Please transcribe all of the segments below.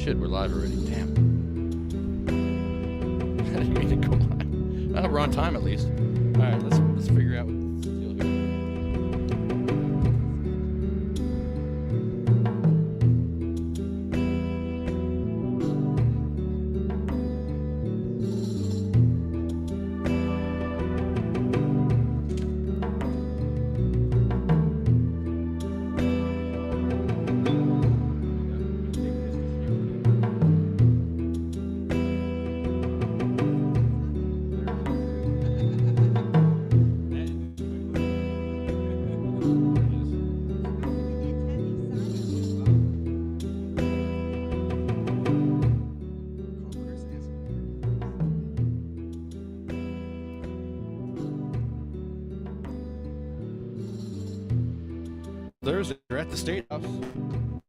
shit, we're live already. Damn. I didn't mean to go live. Oh, we're on time at least. All right, let's figure out what's the deal here. Thursday, we're at the State House,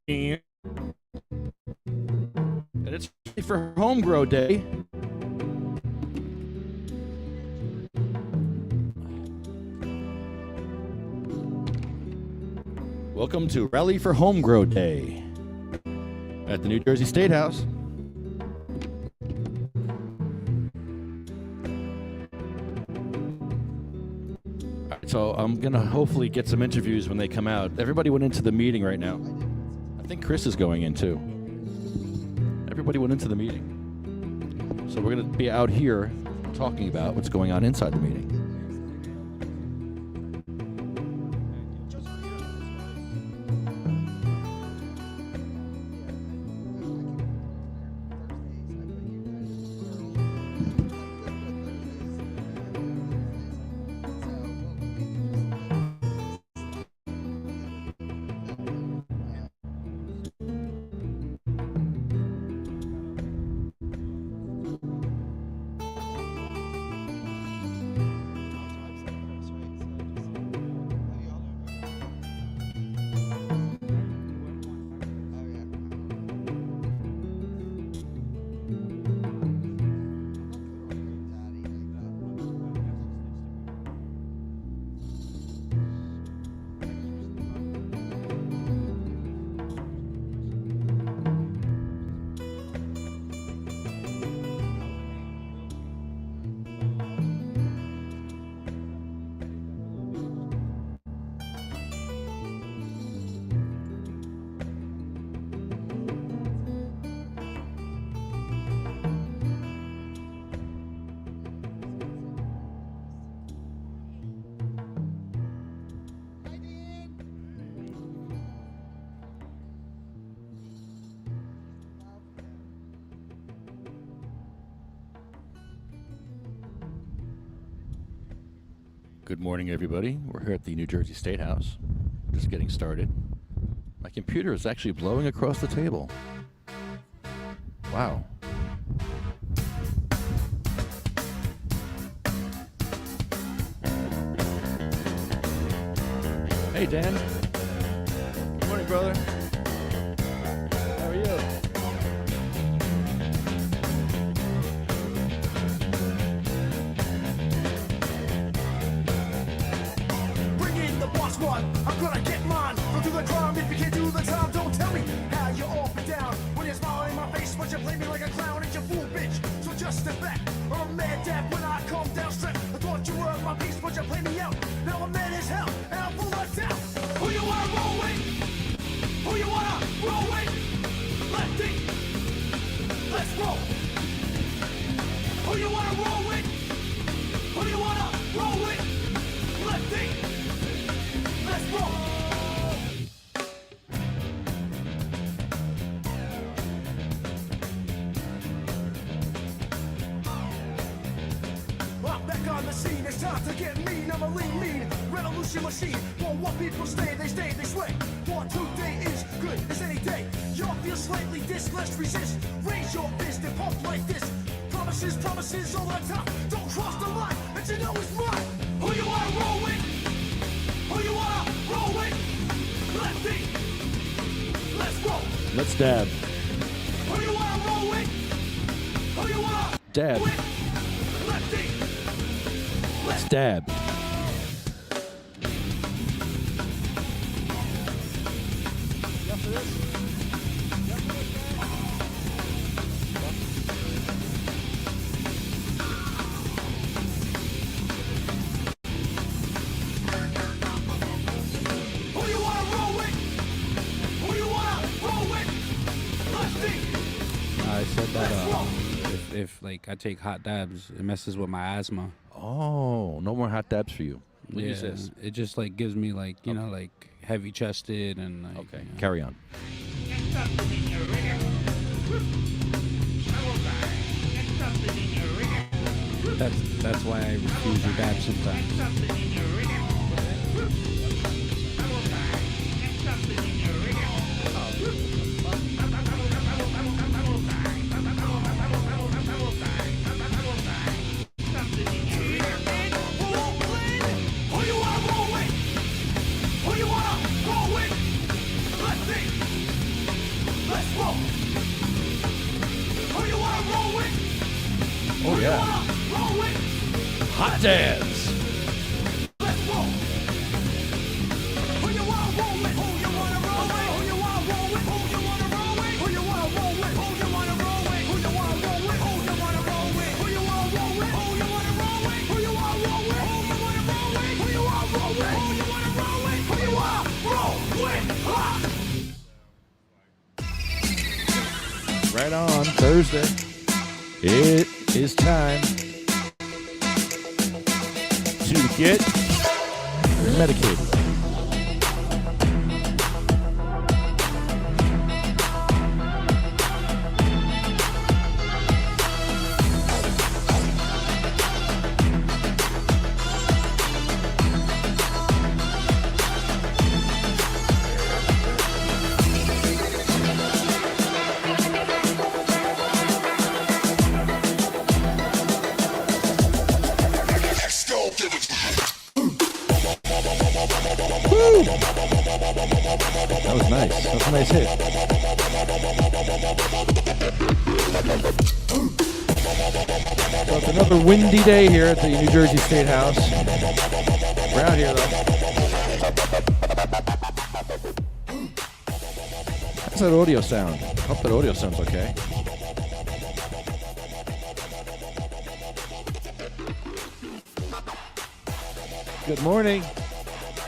and it's for Home Grow Day. Welcome to Rally for Home Grow Day at the New Jersey State House. So I'm going to hopefully get some interviews when they come out. Everybody went into the meeting right now. I think Chris is going in too. Everybody went into the meeting. So we're going to be out here talking about what's going on inside the meeting. Good morning, everybody. We're here at the New Jersey State House. Just getting started. My computer is actually blowing across the table. Wow. Hey, Dan. Good morning, brother. How are you? One, I'm gonna get mine. Don't do the crime if you can't do the time. Don't tell me how you're up and down when you're smiling in my face, but you play me like a clown and you fool bitch. So just step back. I'm a mad dad when I come down straight. I thought you were my piece, but you play me out. Now I'm mad as hell and I'm full of doubt. Who you wanna roll with? Who you wanna roll with? Lefty, let's roll. Who you wanna roll with? Who you wanna roll with? Lefty. Let's roll! I'm back on the scene, it's time to get mean. I'm a lean revolution machine. For what people stay, they sway. For today is good as any day. Y'all feel slightly dis, let's resist. Raise your fist and pump like this. Promises all the time. Don't cross the line, and you know it's mine. Who you wanna roll with? Who you wanna roll with? Lefty, let's roll. Let's dab. Who you wanna roll with? Who you wanna dab. Roll with? Lefty, let's dab. if like I take hot dabs, it messes with my asthma. Oh, no more hot dabs for you. What is this? It just like gives me like you know like heavy chested and like. Okay, you know. carry on. That's why I refuse your dab sometimes. Who you wanna roll with? Who you wanna roll with? Let's see. Let's roll. Who you wanna roll with? Oh, Who yeah. you wanna roll with? Hot dabs. Let's roll. Who you wanna roll with? Who you wanna roll with? Who you wanna roll with? Who you wanna roll with? Who you wanna roll with? Who you wanna roll with? Who you wanna roll with? Who you wanna roll with? Who you wanna roll with? Who you wanna roll with? Who you wanna roll with? Who you wanna roll with? Who you wanna roll with? Who you wanna roll with? Who you wanna roll with? Right on Thursday. It is time to get medicated. That was nice. That's a nice hit. So it's another windy day here at the New Jersey State House. We're out here, though. How's that audio sound? I hope that audio sounds okay. Good morning.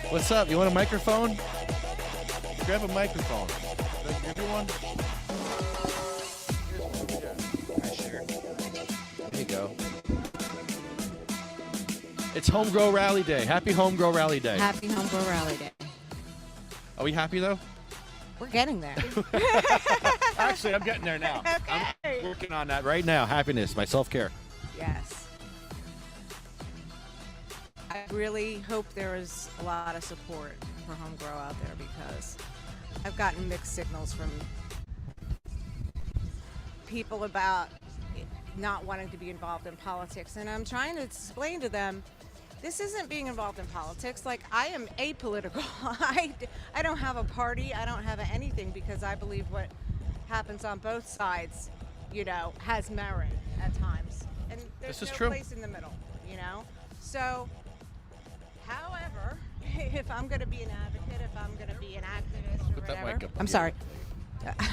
What's up? You want a microphone? Grab a microphone. Did I give you one? There you go. It's Home Grow Rally Day. Happy Home Grow Rally Day. Happy Home Grow Rally Day. Are we happy though? We're getting there. Actually, I'm getting there now. Okay. I'm working on that right now. Happiness, my self-care. Yes. I really hope there is a lot of support for Home Grow out there because I've gotten mixed signals from people about not wanting to be involved in politics. And I'm trying to explain to them, this isn't being involved in politics. Like, I am apolitical. I don't have a party. I don't have anything because I believe what happens on both sides, you know, has merit at times. And there's This is no true. place in the middle, you know? So, however, if I'm going to be an advocate, if I'm going to be an activist or Put that whatever. mic up I'm here. sorry.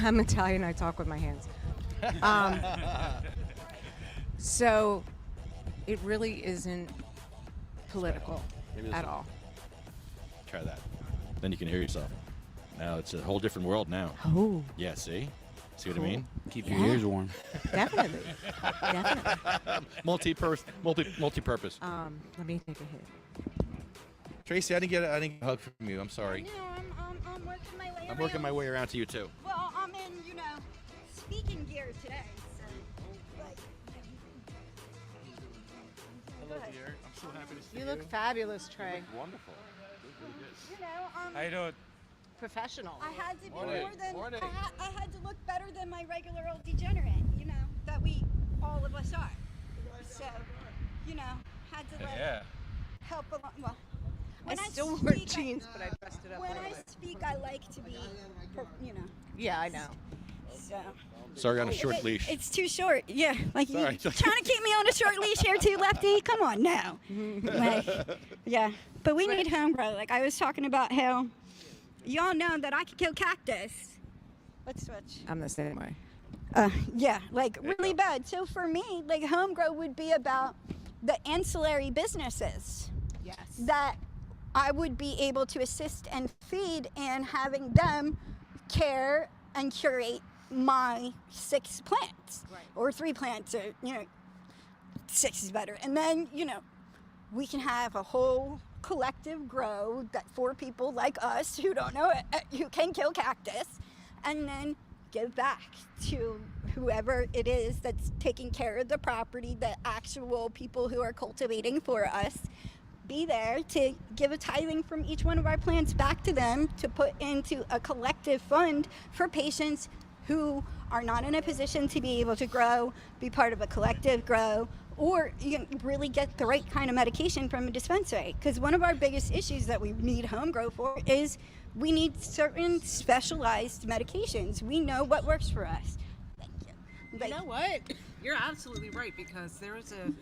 I'm Italian. I talk with my hands. So, it really isn't political Maybe this at will- all. Try that. Then you can hear yourself. Now it's a whole different world now. Oh, Yeah, see? See what I mean? Keep your Yeah. ears warm. definitely. Definitely. Multi-purpose. Let me take a hit. Tracy, I didn't get a hug from you. I'm sorry. No, I'm working my way I'm working my way around to you too. Well, I'm in, speaking gear today, so, like, Hello, dear. I'm so happy to see You look fabulous, Trey. wonderful. How you doing? Professional. I had to be Morning. more than, Morning. I had to look better than my regular old degenerate, that we, all of us are. So, had to, help along, well. I when still speak, wear jeans, but I dressed it up a When little I bit. speak, I like to be, Yeah, I know. so. Sorry, on a short leash. It's too short, yeah. Like, Sorry. you trying to keep me on a short leash here too, Lefty? Come on now. Like, yeah. But we need home grow. Like, I was talking about how y'all know that I could kill cactus. Let's switch. I'm the same way. Yeah, like really bad. So for me, like home grow would be about the ancillary businesses Yes. that I would be able to assist and feed and having them care and curate my 6 plants, Right. or 3 plants, or 6 is better. And then we can have a whole collective grow that for people like us who don't know it, who can kill cactus, and then give back to whoever it is that's taking care of the property, the actual people who are cultivating for us. Be there to give a tithing from each one of our plants back to them to put into a collective fund for patients who are not in a position to be able to grow, be part of a collective grow, or really get the right kind of medication from a dispensary. Because one of our biggest issues that we need home grow for is we need certain specialized medications. We know what works for us. Thank you. You know what? You're absolutely right, because there is a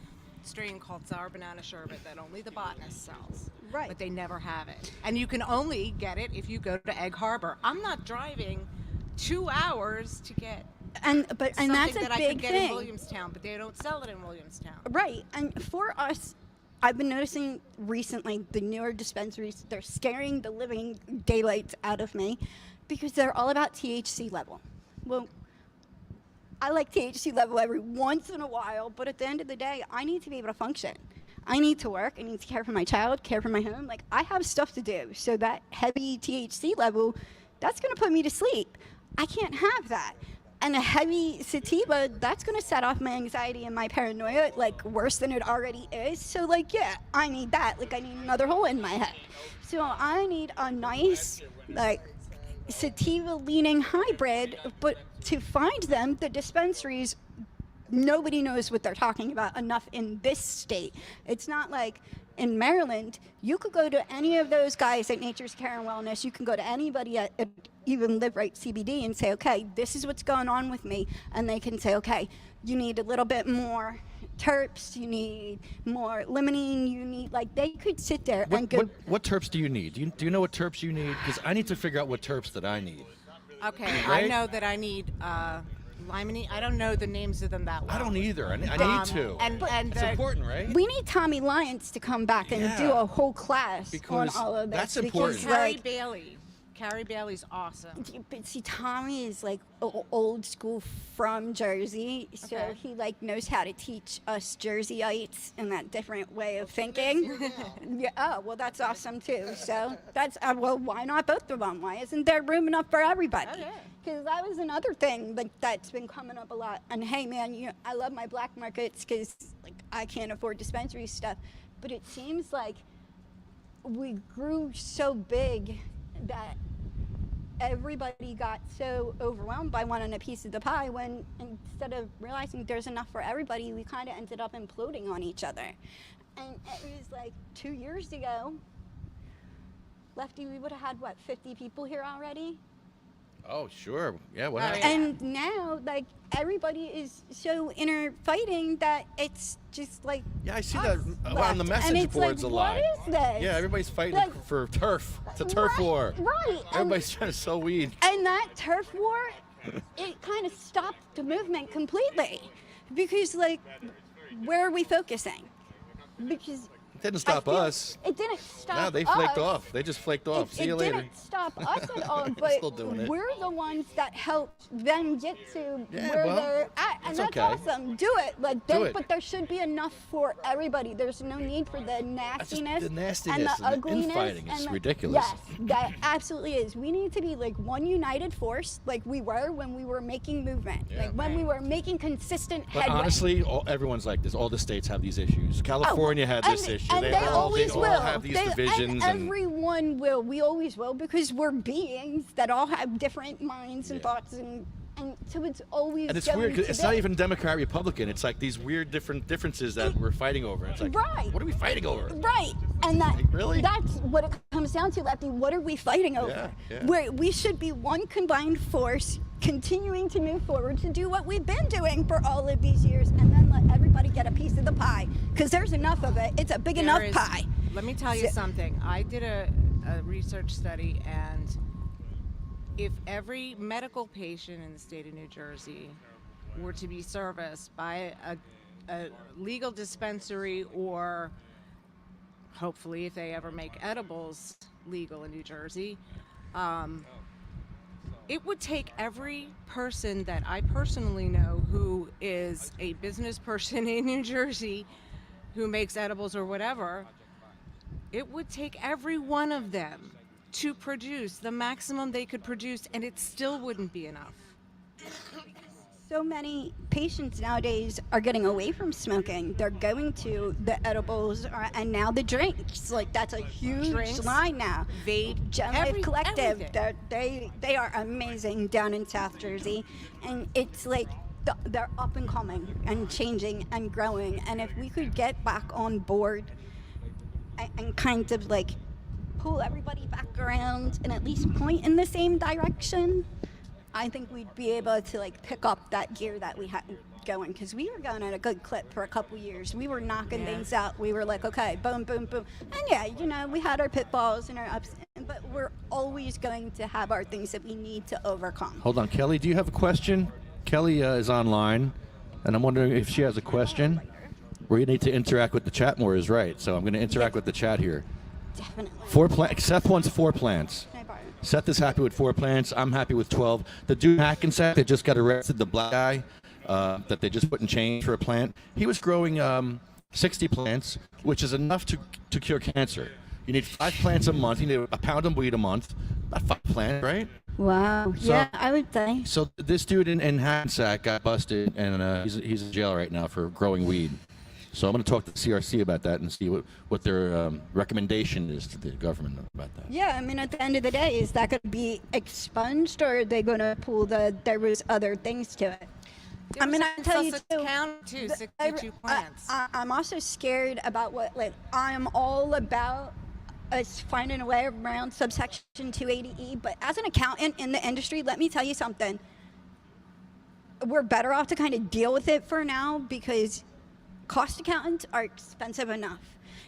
strain called sour banana sherbet that only the botanist sells. Right. But they never have it. And you can only get it if you go to Egg Harbor. I'm not driving 2 hours to get and that's something a that I big could get thing. in Williamstown, but they don't sell it in Williamstown. Right. And for us, I've been noticing recently the newer dispensaries, they're scaring the living daylights out of me because they're all about THC level. Well, I like THC level every once in a while, but at the end of the day, I need to be able to function. I need to work. I need to care for my child, care for my home. Like, I have stuff to do. So that heavy THC level, that's going to put me to sleep. I can't have that. And a heavy sativa, that's going to set off my anxiety and my paranoia, like, worse than it already is. So, like, yeah, I need that. Like, I need another hole in my head. So I need a nice, like, sativa-leaning hybrid, but to find them, the dispensaries, nobody knows what they're talking about enough in this state. It's not like in Maryland, you could go to any of those guys at Nature's Care and Wellness, you can go to anybody at even Live Right CBD and say, okay, this is what's going on with me. And they can say, okay, you need a little bit more terps, you need more limonene, you need, like, they could sit there and go. What terps do you need? Do you know what terps you need? Because I need to figure out what terps that I need. Okay, Right? I know that I need limonene. I don't know the names of them that well. I don't either. I need to. And It's important, right? We need Tommy Lyons to come back and do Yeah. a whole class Because on all of this. that's important. Because, Carrie like, Bailey. Carrie Bailey's awesome. but see, Tommy is like old school from Jersey, so Okay. he like knows how to teach us Jerseyites in that different way of thinking. Yeah, oh, well, that's awesome too. So that's well, why not both of them? Why isn't there room enough for everybody? Oh, yeah. Because that was another thing like that's been coming up a lot. And hey, man, I love my black markets because like I can't afford dispensary stuff, but it seems like we grew so big that everybody got so overwhelmed by wanting a piece of the pie when instead of realizing there's enough for everybody, we kind of ended up imploding on each other. And it was like 2 years ago, Lefty, we would have had, what, 50 people here already? Oh, sure. Yeah, what Oh, happened? yeah. And now, like, everybody is so inner fighting that it's just like Yeah, I see us that on the left. message and it's boards like, a lot. What is this? Yeah, everybody's fighting Like, for turf. It's a turf right, war. Right. Everybody's trying to sell weed. And that turf war, it kind of stopped the movement completely. Because, like, where are we focusing? Because It didn't stop I feel us. It didn't stop No, they flaked us. off. They just flaked off. See It you later. didn't stop us at all, but Still doing it. we're the ones that helped them get to Yeah, where well, they're at, and that's that's okay. awesome. Do it, like, Do it. But there should be enough for everybody. There's no need for the nastiness, the nastiness and the and the ugliness infighting is and the- ridiculous. Yes, that absolutely is. We need to be like one united force, like we were when we were making movement, Yeah. like when we were making consistent But headway. honestly, everyone's like this. All the states have these issues. California had this issue. And they always will. have these They- divisions. And everyone will. We always will because we're beings that all have different minds and Yeah. thoughts, and so it's always. And it's going weird 'cause to it's be. not even Democrat Republican. It's like these weird differences that we're fighting over. It's like, Right. what are we fighting over? Right, and that Like, really? that's what it comes down to, Lefty. What are we fighting over? Yeah. We should be one combined force, continuing to move forward to do what we've been doing for all of these years, and then let everybody get a piece of the pie because there's enough of it. It's a big enough There is- pie. Let me tell you So- something. I did a research study, and if every medical patient in the state of New Jersey were to be serviced by a legal dispensary, or hopefully if they ever make edibles legal in New Jersey, it would take every person that I personally know who is a business person in New Jersey who makes edibles or whatever, it would take every one of them to produce the maximum they could produce, and it still wouldn't be enough. So many patients nowadays are getting away from smoking. They're going to the edibles and now the drinks. Like, that's a huge Drinks, line now. vape, Gen Life Collective, everything. they are amazing down in South Jersey, and it's like they're up and coming and changing and growing. And if we could get back on board and kind of like pull everybody back around and at least point in the same direction, I think we'd be able to like pick up that gear that we had going, because we were going at a good clip for a couple years. We were knocking things out. We were like, okay, boom, boom, boom. And yeah, you know, we had our pitfalls and our ups, but we're always going to have our things that we need to overcome. Hold on, Kelly, do you have a question? Kelly is online, and I'm wondering if she has a question. We need to interact with the chat more is right, so I'm going to interact with the chat here. Definitely. Seth wants 4 plants. Can I borrow? Seth is happy with 4 plants. I'm happy with 12. The dude Hackensack that just got arrested, the black guy that they just put in chains for a plant, he was growing 60 plants, which is enough to cure cancer. You need 5 plants a month. You need a pound of weed a month. About 5 plants, right? Wow. So- Yeah, I would say. So this dude in Hackensack got busted, and he's in jail right now for growing weed. So I'm going to talk to the CRC about that and see what their recommendation is to the government about that. Yeah, I mean, at the end of the day, is that going to be expunged, or are they going to pull there was other things to it? I mean, I tell you Sussex too, County too, 62 plants. I'm also scared about what, like, I'm all about us finding a way around subsection 280E, but as an accountant in the industry, let me tell you something. We're better off to kind of deal with it for now, because cost accountants are expensive enough.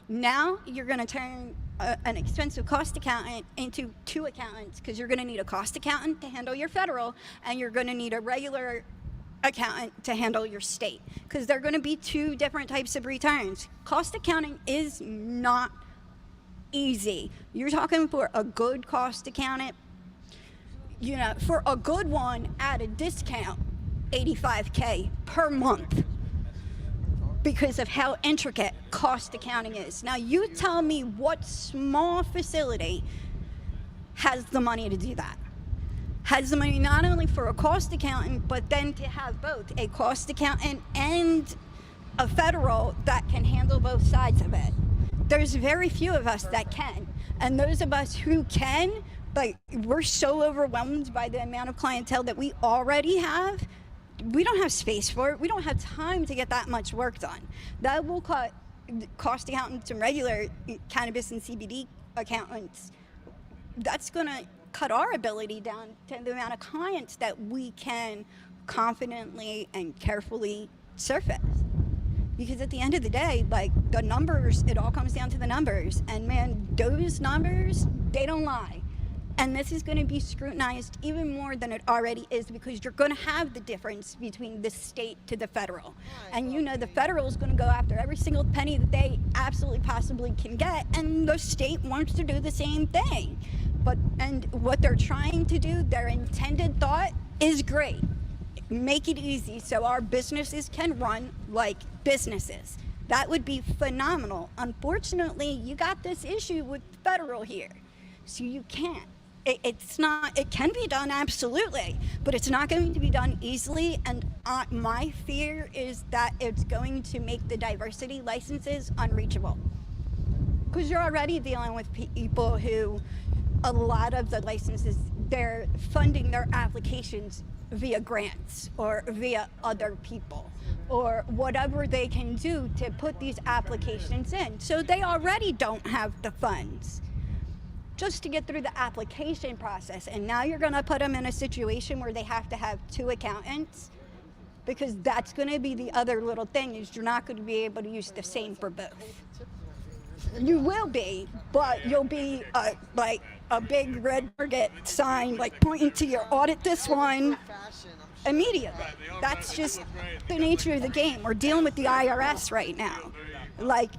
Now you're going to turn an expensive cost accountant into 2 accountants, because you're going to need a cost accountant to handle your federal, and you're going to need a regular accountant to handle your state, because they're going to be 2 different types of returns. Cost accounting is not easy. You're talking for a good cost accountant, you know, for a good one at a discount, $85K per month, because of how intricate cost accounting is. Now you tell me what small facility has the money to do that. Has the money not only for a cost accountant, but then to have both a cost accountant and a federal that can handle both sides of it. There's very few of us that can. And those of us who can, like, we're so overwhelmed by the amount of clientele that we already have. We don't have space for it. We don't have time to get that much work done. That will cut cost accountants and regular cannabis and CBD accountants. That's going to cut our ability down to the amount of clients that we can confidently and carefully surface. Because at the end of the day, like, the numbers, it all comes down to the numbers. And man, those numbers, they don't lie. And this is going to be scrutinized even more than it already is, because you're going to have the difference between the state to the federal. And you know the federal is going to go after every single penny that they absolutely possibly can get, and the state wants to do the same thing. And what they're trying to do, their intended thought is great. Make it easy so our businesses can run like businesses. That would be phenomenal. Unfortunately, you got this issue with federal here, so you can't. It can be done, absolutely, but it's not going to be done easily, and my fear is that it's going to make the diversity licenses unreachable. Because you're already dealing with people who, a lot of the licenses, they're funding their applications via grants or via other people or whatever they can do to put these applications in. So they already don't have the funds just to get through the application process. And now you're going to put them in a situation where they have to have 2 accountants, because that's going to be the other little thing, is you're not going to be able to use the same for both. You will be, but you'll be like a big red target sign, like pointing to your audit this one immediately. That's just the nature of the game. We're dealing with the IRS right now. Like,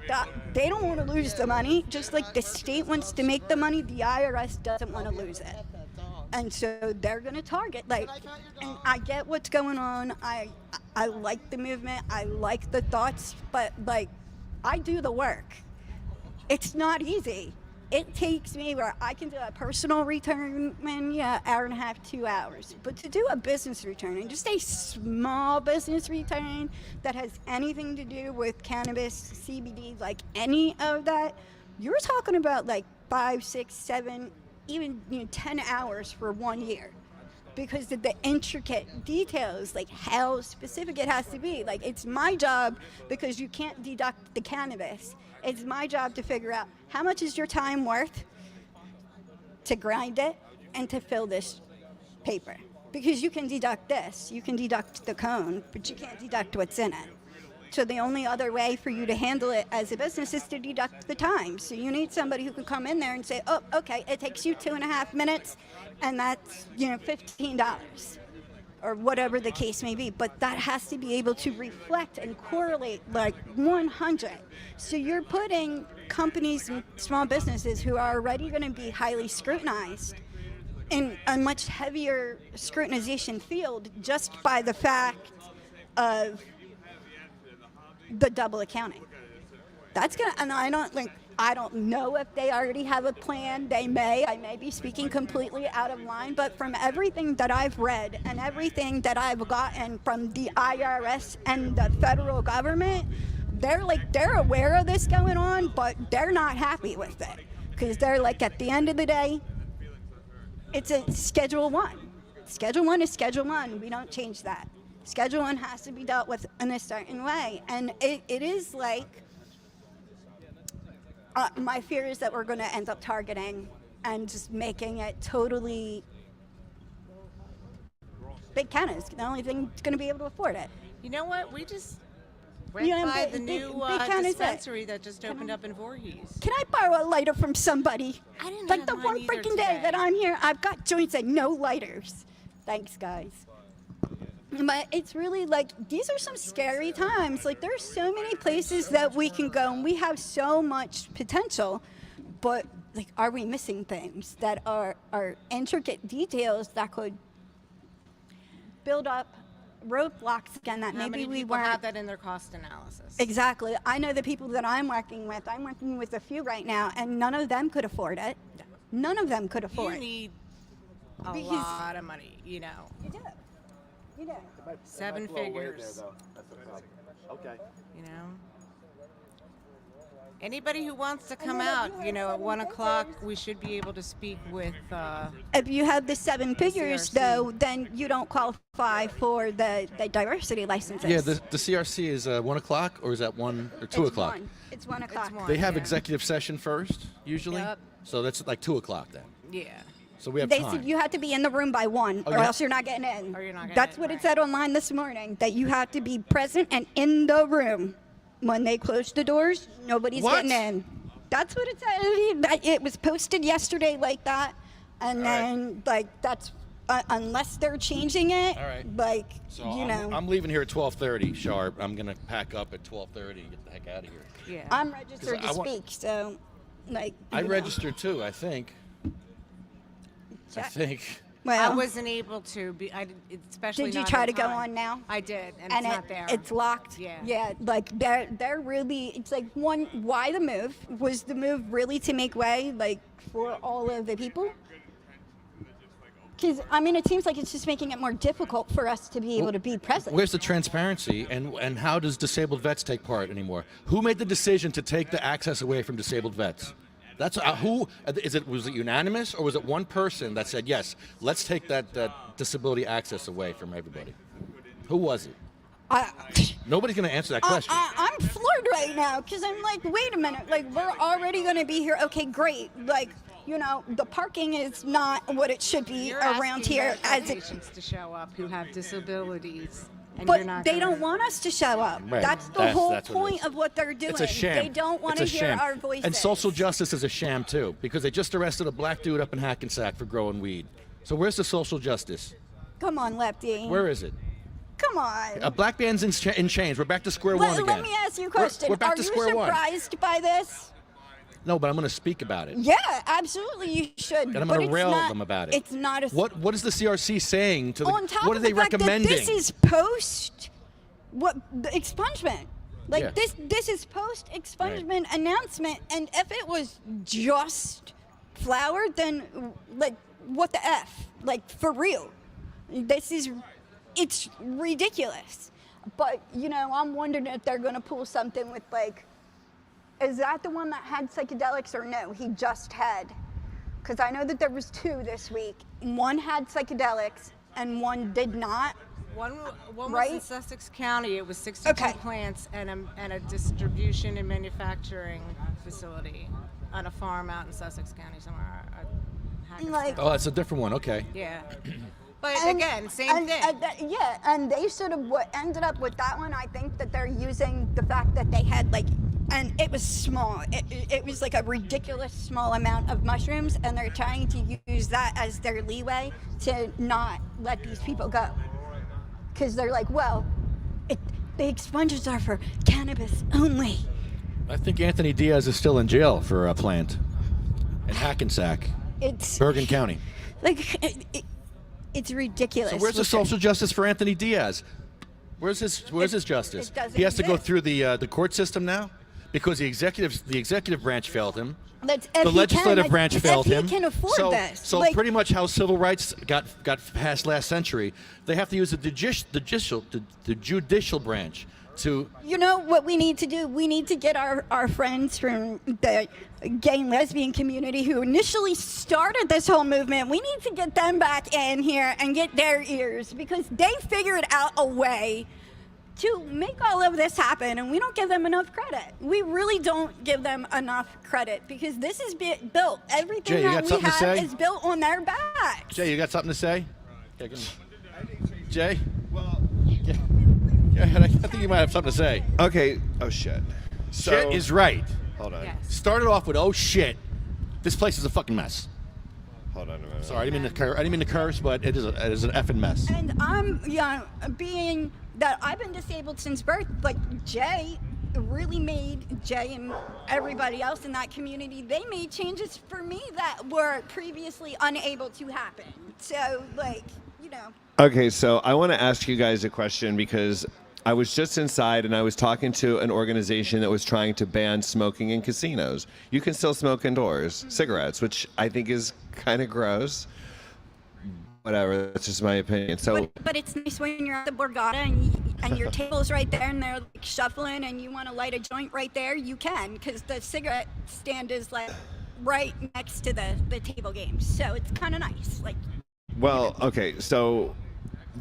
they don't want to lose the money, just like the state wants to make the money, the IRS doesn't want to lose it. And so they're going to target, like, and I get what's going on. I like the movement. I like the thoughts, but like, I do the work. It's not easy. It takes me where I can do a personal return in, hour and a half, 2 hours. But to do a business return, and just a small business return that has anything to do with cannabis, CBD, like any of that, you're talking about like 5, 6, 7, even 10 hours for 1 year. Because of the intricate details, like how specific it has to be. Like, it's my job, because you can't deduct the cannabis. It's my job to figure out how much is your time worth to grind it and to fill this paper. Because you can deduct this, you can deduct the cone, but you can't deduct what's in it. So the only other way for you to handle it as a business is to deduct the time. So you need somebody who can come in there and say, oh, okay, it takes you 2.5 minutes, and that's, $15. Or whatever the case may be, but that has to be able to reflect and correlate like 100. So you're putting companies and small businesses who are already going to be highly scrutinized in a much heavier scrutinization field just by the fact of the double accounting. That's gonna, and I don't know if they already have a plan. I may be speaking completely out of line, but from everything that I've read and everything that I've gotten from the IRS and the federal government, they're aware of this going on, but they're not happy with it. Because they're like, at the end of the day, it's a Schedule 1. Schedule 1 is Schedule 1. We don't change that. Schedule 1 has to be dealt with in a certain way. And it is like, my fear is that we're going to end up targeting and just making it totally big cannabis. The only thing that's going to be able to afford it. You know what? We just went by the new dispensary that just opened up in Voorhees. Can I borrow a lighter from somebody? I didn't like have the mine one either freaking today. day that I'm here, I've got joints and no lighters. Thanks, guys. But it's really like, these are some scary times. Like, there's so many places that we can go, and we have so much potential, but like, are we missing things that are intricate details that could build up roadblocks again that How maybe many we people weren't. have that in their cost analysis? Exactly. I know the people that I'm working with a few right now, and none of them could afford it. None of them could afford You it. need a Because- lot of money, You do. You do. Seven figures. Okay. You know? Anybody who wants to come then if out, you have at 7 1 o'clock, figures- we should be able to speak with, If you have the 7 figures, CRC. though, then you don't qualify for the diversity licenses. Yeah, the CRC is 1 o'clock, or is that 1 or 2 It's o'clock? 1. It's 1 o'clock. one. They have Yeah. executive session first, usually. Yep. So that's like 2 o'clock then. yeah. So we have They time. said you have to be in the room by 1, Oh, or yeah? else you're not getting in. Or you're not getting That's in, what right. it said online this morning, that you have to be present and in the room. When they close the doors, nobody's What? getting in. That's what it said. It was posted yesterday like that. And All right. then, like, that's, unless they're changing it, All right. like, So I'm I'm leaving here at 12:30 sharp. I'm gonna pack up at 12:30 and get the heck out of here. Yeah. registered to I want- speak, so, like, I you know. registered too, I think. I Check. think. Well, I wasn't able to be, especially did you not try in to go time. on now? I did, and, And it's not there. it's locked. Yeah. Yeah, like they're really. It's like why the move? Was the move really to make way, like, for all of the people? Because I mean, it seems like it's just making it more difficult for us to be able to be present. Where's the transparency, and how does disabled vets take part anymore? Who made the decision to take the access away from disabled vets? That's who is it? Was it unanimous, or was it one person that said yes? Let's take that disability access away from everybody. Who was it? Nobody's going to answer that question. I'm floored right now because I'm like, wait a minute, like, we're already going to be here. Okay, great. Like, you know, the parking is not what it should be You're around asking here medical as it. patients to show up who have disabilities, and But you're not they gonna- don't want us to show up. Right. That's the That's whole what it point is. of what they're doing. It's a sham. They don't want to It's a hear sham. our voices. And social justice is a sham too, because they just arrested a black dude up in Hackensack for growing weed. So where's the social justice? Come on, Lefty. Where is it? Come on. A black man's in chains. We're back to square one again. Let me ask you a question. We're back Are to you square one. surprised by this? No, but I'm going to speak about it. Yeah, absolutely, you should. And I'm but going to it's rail not- them about it. It's not a. What is the CRC saying to the? On top What are of they the fact recommending? That this is post the expungement. Like Yeah. this is post expungement announcement, and if it was just flour, then like what the f? Like for real, it's ridiculous. But I'm wondering if they're gonna pull something with like, is that the one that had psychedelics or no? He just had, because I know that there was 2 this week. One had psychedelics and one did not. One was Right? in Sussex County. It was 62 Okay. plants and a distribution and manufacturing facility on a farm out in Sussex County somewhere. Like- Oh, that's a different one. Okay. Yeah. But And- again, same thing. And they sort of what ended up with that one. I think that they're using the fact that they had like, and it was small. It was like a ridiculous small amount of mushrooms, and they're trying to use that as their leeway to not let these people go, because they're like, well, the expunges are for cannabis only. I think Anthony Diaz is still in jail for a plant in Hackensack, It's Bergen County. like it's ridiculous. So where's the social justice for Anthony Diaz? Where's his justice? it doesn't He has to go exist. through the court system now because the executive branch failed him. If The he legislative can, branch if failed he him. can afford so, this. So like, pretty much how civil rights got passed last century, they have to use the judicial branch to. you know what we need to do? We need to get our friends from the gay and lesbian community who initially started this whole movement. We need to get them back in here and get their ears, because they figured out a way to make all of this happen, and we don't give them enough credit. We really don't give them enough credit, because this is built. Everything Jay, you that got we something to have say? is built on their backs. Jay, you got something to say? Jay? Well, yeah, I think you might have something to say. Okay. Oh shit. So Shit is right. hold on. Yes. Started off with, oh shit, this place is a fucking mess. Hold on a minute. Sorry, I didn't mean to curse, but it is an effing mess. And being that I've been disabled since birth, like Jay really made, Jay and everybody else in that community, they made changes for me that were previously unable to happen. So, Okay, so I want to ask you guys a question, because I was just inside and I was talking to an organization that was trying to ban smoking in casinos. You can still smoke indoors, cigarettes, which I think is kind of gross. Whatever, that's just my opinion. So, but it's nice when you're at the Borgata and your table's right there and they're like shuffling and you want to light a joint right there, you can, because the cigarette stand is like right next to the table games. So it's kind of nice. Like, well, okay, so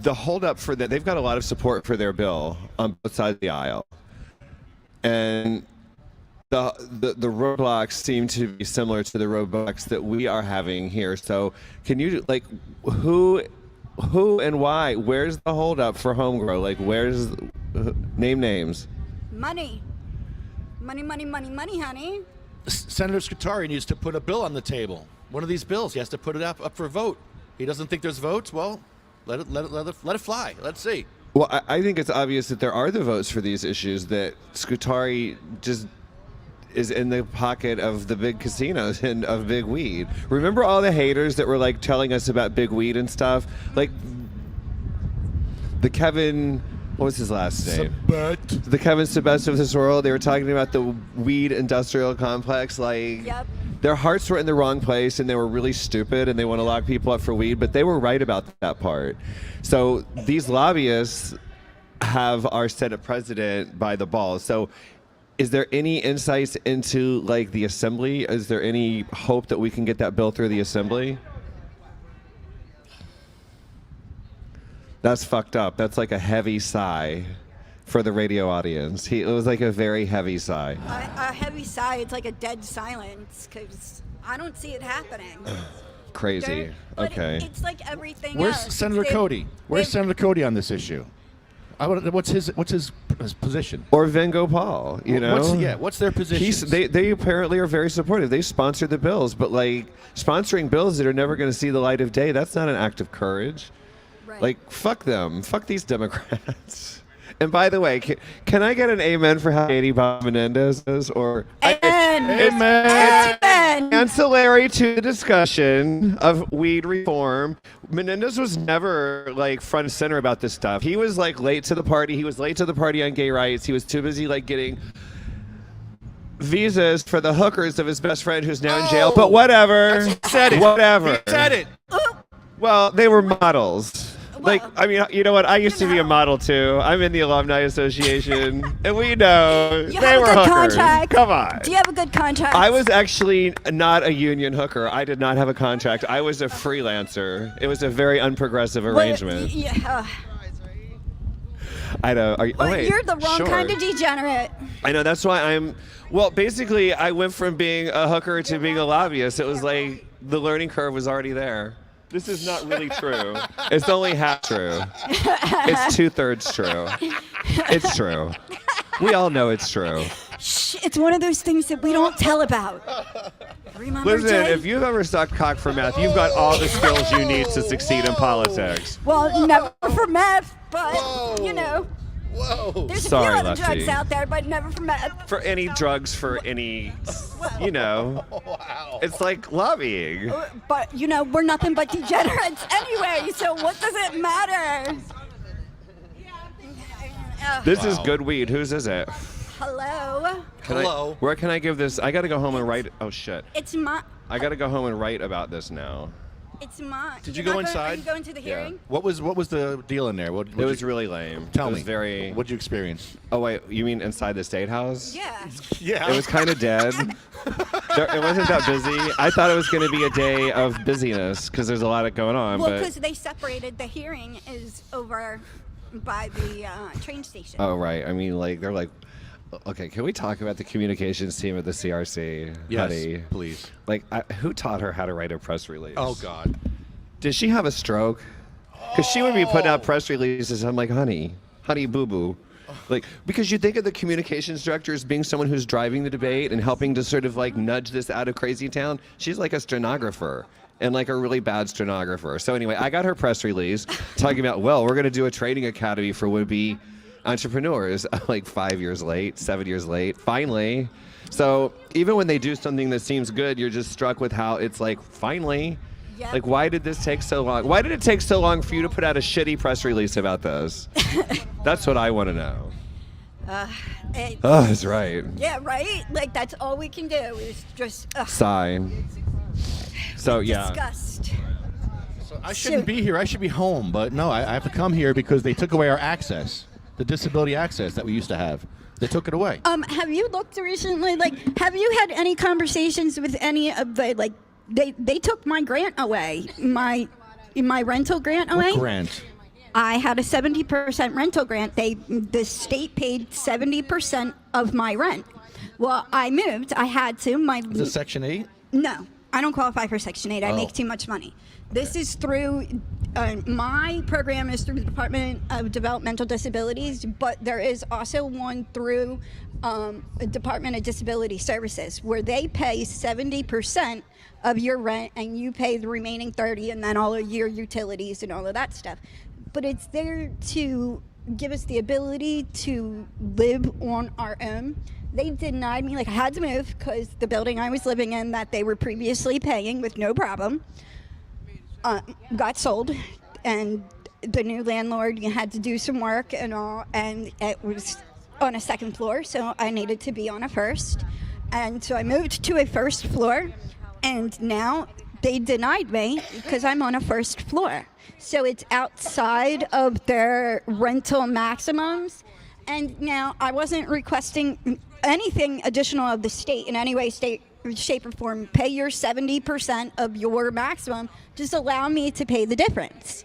the holdup for that, they've got a lot of support for their bill on both sides of the aisle, and the roadblocks seem to be similar to the roadblocks that we are having here. So can you, like, who and why? Where's the holdup for home grow? Like, where's name names? money, honey. Senator Scutari needs to put a bill on the table. One of these bills, he has to put it up for vote. He doesn't think there's votes. Well, let it fly. Let's see. Well, I think it's obvious that there are the votes for these issues, that Scutari just is in the pocket of the big casinos and of big weed. Remember all the haters that were like telling us about big weed and stuff? Like the Kevin, what was his last name? The Kevin Sebest of this world. They were talking about the weed industrial complex. Like, Yep. their hearts were in the wrong place and they were really stupid and they want to lock people up for weed, but they were right about that part. So these lobbyists have our Senate president by the balls. So is there any insights into like the assembly? Is there any hope that we can get that bill through the assembly? That's fucked up. That's like a heavy sigh for the radio audience. It was like a very heavy sigh. A heavy sigh. It's like a dead silence, because I don't see it happening. Crazy. But Okay. it's like everything Where's else. Senator Cody? Where's Senator Cody on this issue? What's his position? Or Van Gopal, you know? What's their position? They apparently are very supportive. They sponsor the bills, but like sponsoring bills that are never going to see the light of day, that's not an act of courage. Right. Like, fuck them. Fuck these And by the way, can I get an amen for how shady Bob Menendez is? Or Amen. Amen. Amen. Ancillary to the discussion of weed reform, Menendez was never like front and center about this stuff. He was like late to the party. He was late to the party on gay rights. He was too busy like getting visas for the hookers of his best friend who's now in jail. But whatever. Said it. Whatever. He said it. Well, they were models. Like, I mean, you know what? I used to be a model too. I'm in the Alumni Association, and we know You they have a were good hookers. contract. Come on. Do you have a good contract? I was actually not a union hooker. I did not have a contract. I was a freelancer. It was a very unprogressive arrangement. Yeah. I know. Well, wait, you're the wrong sure. kind of degenerate. I know. That's why I'm. Well, basically, I went from being a hooker to being a lobbyist. It was like the learning curve was already there. This is not really true. It's only half true. It's 2/3 true. It's true. We all know it's true. Shh, it's one of those things that we don't tell about. Remember, Listen, Jay? if you've ever sucked cock for meth, you've got all the skills you need to succeed in politics. Well, never for meth, but, you know. Whoa. There's Sorry, a few other Lefty. drugs out there, but never for meth. For any drugs, for any, you know, it's like lobbying. But, you know, we're nothing but degenerates anyway, so what does it matter? This is good weed. Whose is it? Hello? Hello. Where can I give this? I gotta go home and write. Oh shit. It's my... I gotta go home and write about this now. It's my... Did you You're go not inside? Are you going to the Yeah. hearing? What was the deal in there? What It was really lame. Tell it me. was very. What'd you experience? Oh wait, you mean inside the state house? Yeah. Yeah. It was kind of dead. It wasn't that busy. I thought it was going to be a day of busyness because there's a lot of going on. Well, but because they separated, the hearing is over by the train station. oh right, I mean like they're like, okay, can we talk about the communications team at the CRC? Yes, Honey? please. Like, who taught her how to write a press release? Oh God. Did she have a stroke? Because she would be putting out press releases. I'm like, honey, boo boo. Like, because you think of the communications director as being someone who's driving the debate and helping to sort of like nudge this out of crazy town. She's like a stenographer and like a really bad stenographer. So anyway, I got her press release talking about, well, we're going to do a training academy for would-be entrepreneurs. Like 5 years late, 7 years late, finally. So even when they do something that seems good, you're just struck with how it's like, finally. Yep. Like, why did this take so long? Why did it take so long for you to put out a shitty press release about this? That's what I want to know. Oh, that's right. Yeah, right? Like, that's all we can do is just Sigh. So, yeah. disgust. So I shouldn't be here. I should be home. But no, I have to come here because they took away our access, the disability access that we used to have. They took it away. Have you looked recently, like, have you had any conversations with any of the, like, they took my grant away, my rental grant away? What grant? I had a 70% rental grant. The state paid 70% of my rent. Well, I moved. I had to. Is it Section 8? No, I don't qualify for Section 8. I Oh. make too much money. This is through, my program is through the Department of Developmental Disabilities, but there is also one through Department of Disability Services where they pay 70% of your rent and you pay the remaining 30 and then all of your utilities and all of that stuff. But it's there to give us the ability to live on our own. They denied me, like I had to move because the building I was living in that they were previously paying with no problem got sold, and the new landlord had to do some work and all, and it was on a second floor, so I needed to be on a first. And so I moved to a first floor, and now they denied me because I'm on a first floor. So it's outside of their rental maximums. And now I wasn't requesting anything additional of the state in any way, shape, or form. Pay your 70% of your maximum. Just allow me to pay the difference.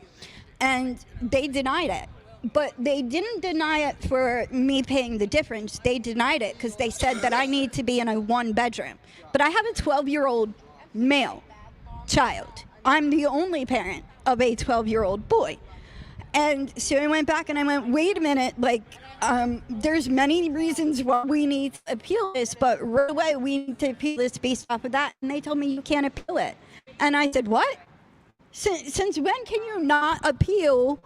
And they denied it. But they didn't deny it for me paying the difference. They denied it because they said that I need to be in a one-bedroom. But I have a 12-year-old male child. I'm the only parent of a 12-year-old boy. And so I went back and I went, wait a minute, like, there's many reasons why we need to appeal this, but right away we need to appeal this based off of that. And they told me you can't appeal it. And I said, what? Since when can you not appeal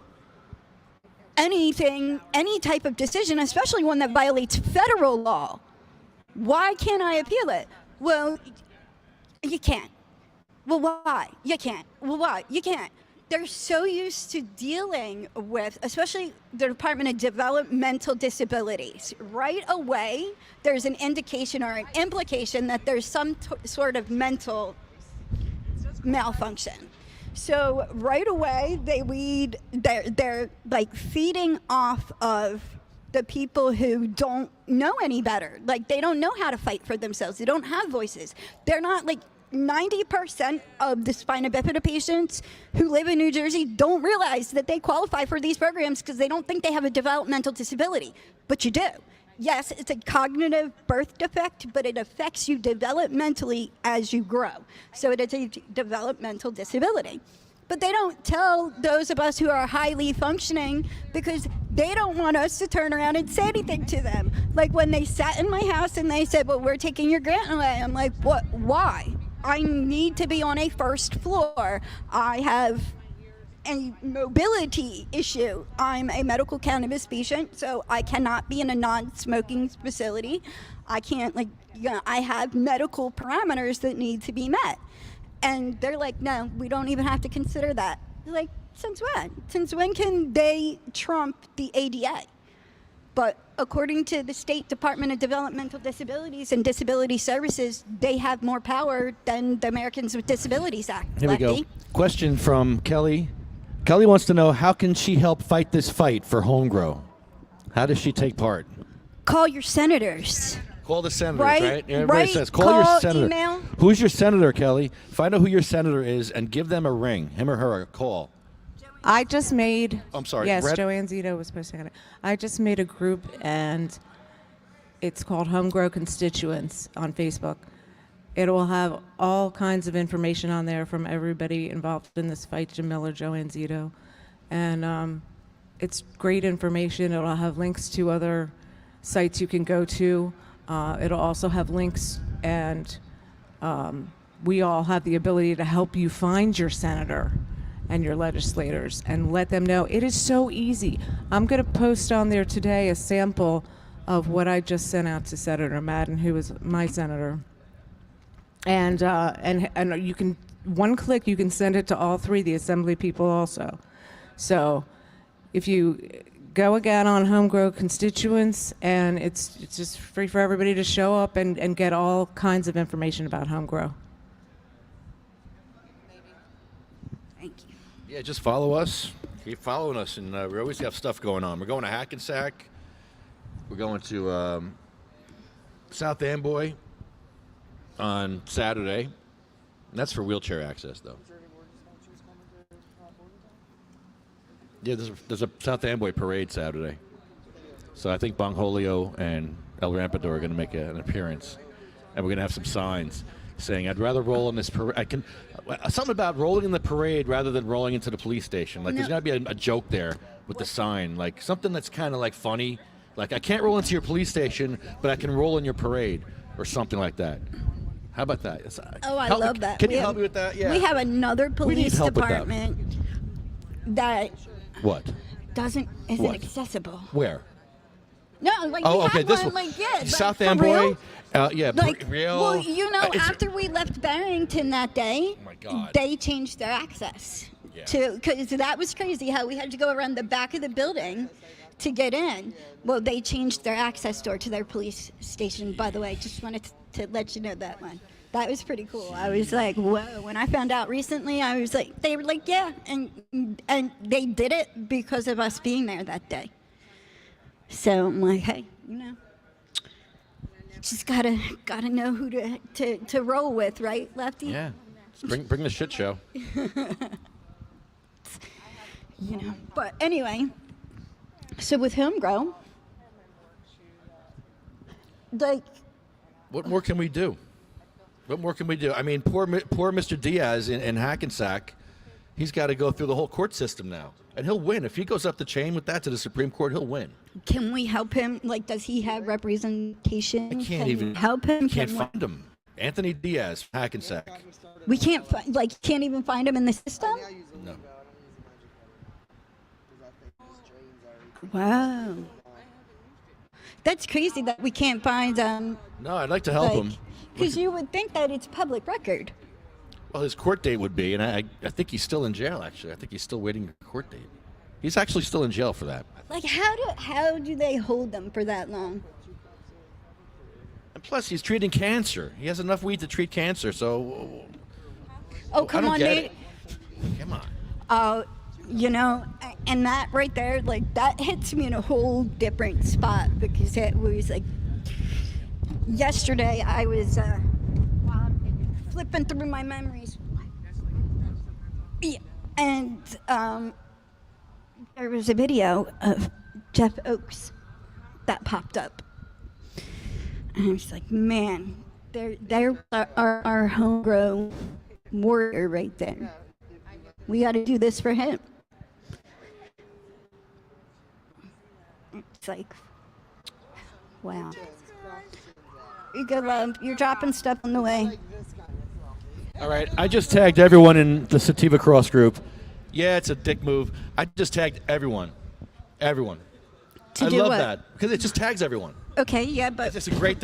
anything, any type of decision, especially one that violates federal law? Why can't I appeal it? well, you can't. Well, why? You can't. Well, why? You can't. They're so used to dealing with, especially the Department of Developmental Disabilities. Right away, there's an indication or an implication that there's some sort of mental malfunction. So right away, they're like feeding off of the people who don't know any better. Like, they don't know how to fight for themselves. They don't have voices. They're not like 90% of the spina bifida patients who live in New Jersey don't realize that they qualify for these programs because they don't think they have a developmental disability. But you do. Yes, it's a cognitive birth defect, but it affects you developmentally as you grow. So it is a developmental disability. But they don't tell those of us who are highly functioning because they don't want us to turn around and say anything to them. Like when they sat in my house and they said, well, we're taking your grant away. I'm like, what? Why? I need to be on a first floor. I have a mobility issue. I'm a medical cannabis patient, so I cannot be in a non-smoking facility. I can't, I have medical parameters that need to be met. And they're like, no, we don't even have to consider that. Like, since when? Since when can they trump the ADA? But according to the State Department of Developmental Disabilities and Disability Services, they have more power than the Americans with Disabilities Act. Here we Lefty. go. Question from Kelly. Kelly wants to know, how can she help fight this fight for home grow? How does she take part? Call your senators. Call the senators, Right, right? Everybody right. says, call your Call, senator. email. Who's your senator, Kelly? Find out who your senator is and give them a ring, him or her, a call. I just made. I'm sorry, Yes, Brett? Joanne Zito was posting on it. I just made a group, and it's called Home Grow Constituents on Facebook. It will have all kinds of information on there from everybody involved in this fight, Jim Miller, Joanne Zito. And it's great information. It'll have links to other sites you can go to. It'll also have links, and we all have the ability to help you find your senator and your legislators and let them know. It is so easy. I'm going to post on there today a sample of what I just sent out to Senator Madden, who is my senator. And you can, one click, you can send it to all three, the assembly people also. So if you go again on Home Grow Constituents, and it's just free for everybody to show up and get all kinds of information about home grow. Thank you. Yeah, just follow us. Keep following us, and we always have stuff going on. We're going to Hackensack. We're going to South Amboy on Saturday. And that's for wheelchair access, though. Yeah, there's a South Amboy parade Saturday. So I think Bongholio and El Rampador are going to make an appearance. And we're going to have some signs saying, I'd rather roll in this parade. Something about rolling in the parade rather than rolling into the police station. Like, there's got to be a joke there with the sign. Like, something that's kind of, like, funny. Like, I can't roll into your police station, but I can roll in your parade. Or something like that. How about that? I love that. Can you help me with that? Yeah. We have another police help with that. department that What? isn't What? accessible. Where? No, like Oh, we okay. had This one, one. like, yeah, South for Amboy. real? Yeah, Like, real. well, you know, it's- after we left Barrington that day, Oh my God. they changed their access Yeah. because that was crazy how we had to go around the back of the building to get in. Well, they changed their access door to their police station, by the way. Just wanted to let you know that one. That was pretty cool. I was like, whoa. When I found out recently, I was like, they were like, yeah. And they did it because of us being there that day. So I'm like, hey, you know, just gotta know who to roll with, right, Lefty? Yeah. Bring the shit show. You know. But anyway, so with Home Grow, like, What more can we do? What more can we do? I mean, poor Mr. Diaz in Hackensack, he's got to go through the whole court system now. And he'll win. If he goes up the chain with that to the Supreme Court, he'll win. can we help him? Like, does he have representation? I can't Can we even help him. Can't Can find him. Anthony Diaz, Hackensack. we can't can't even find him in the system. No. Wow, that's crazy that we can't find No, I'd like to help him. Because you would think that it's public record. Well, his court date would be, and I think he's still in jail, actually. I think he's still waiting a court date. He's actually still in jail for that. Like, how do they hold them for that long? And plus, he's treating cancer. He has enough weed to treat cancer, so... Oh, come I don't on, get Nate. it. Come on. You know, and that right there, like, that hits me in a whole different spot, because it was like, yesterday I was flipping through my memories. Yeah, and there was a video of Jeff Oakes that popped up. And I was like, man, they're our homegrown warrior right there. We got to do this for him. It's like, wow. You good, love. You're dropping stuff on the way. All right, I just tagged everyone in the Sativa Cross group. Yeah, it's a dick move. I just tagged everyone. Everyone. To I do love what? that because it just tags everyone. Okay, yeah, but It's just a great...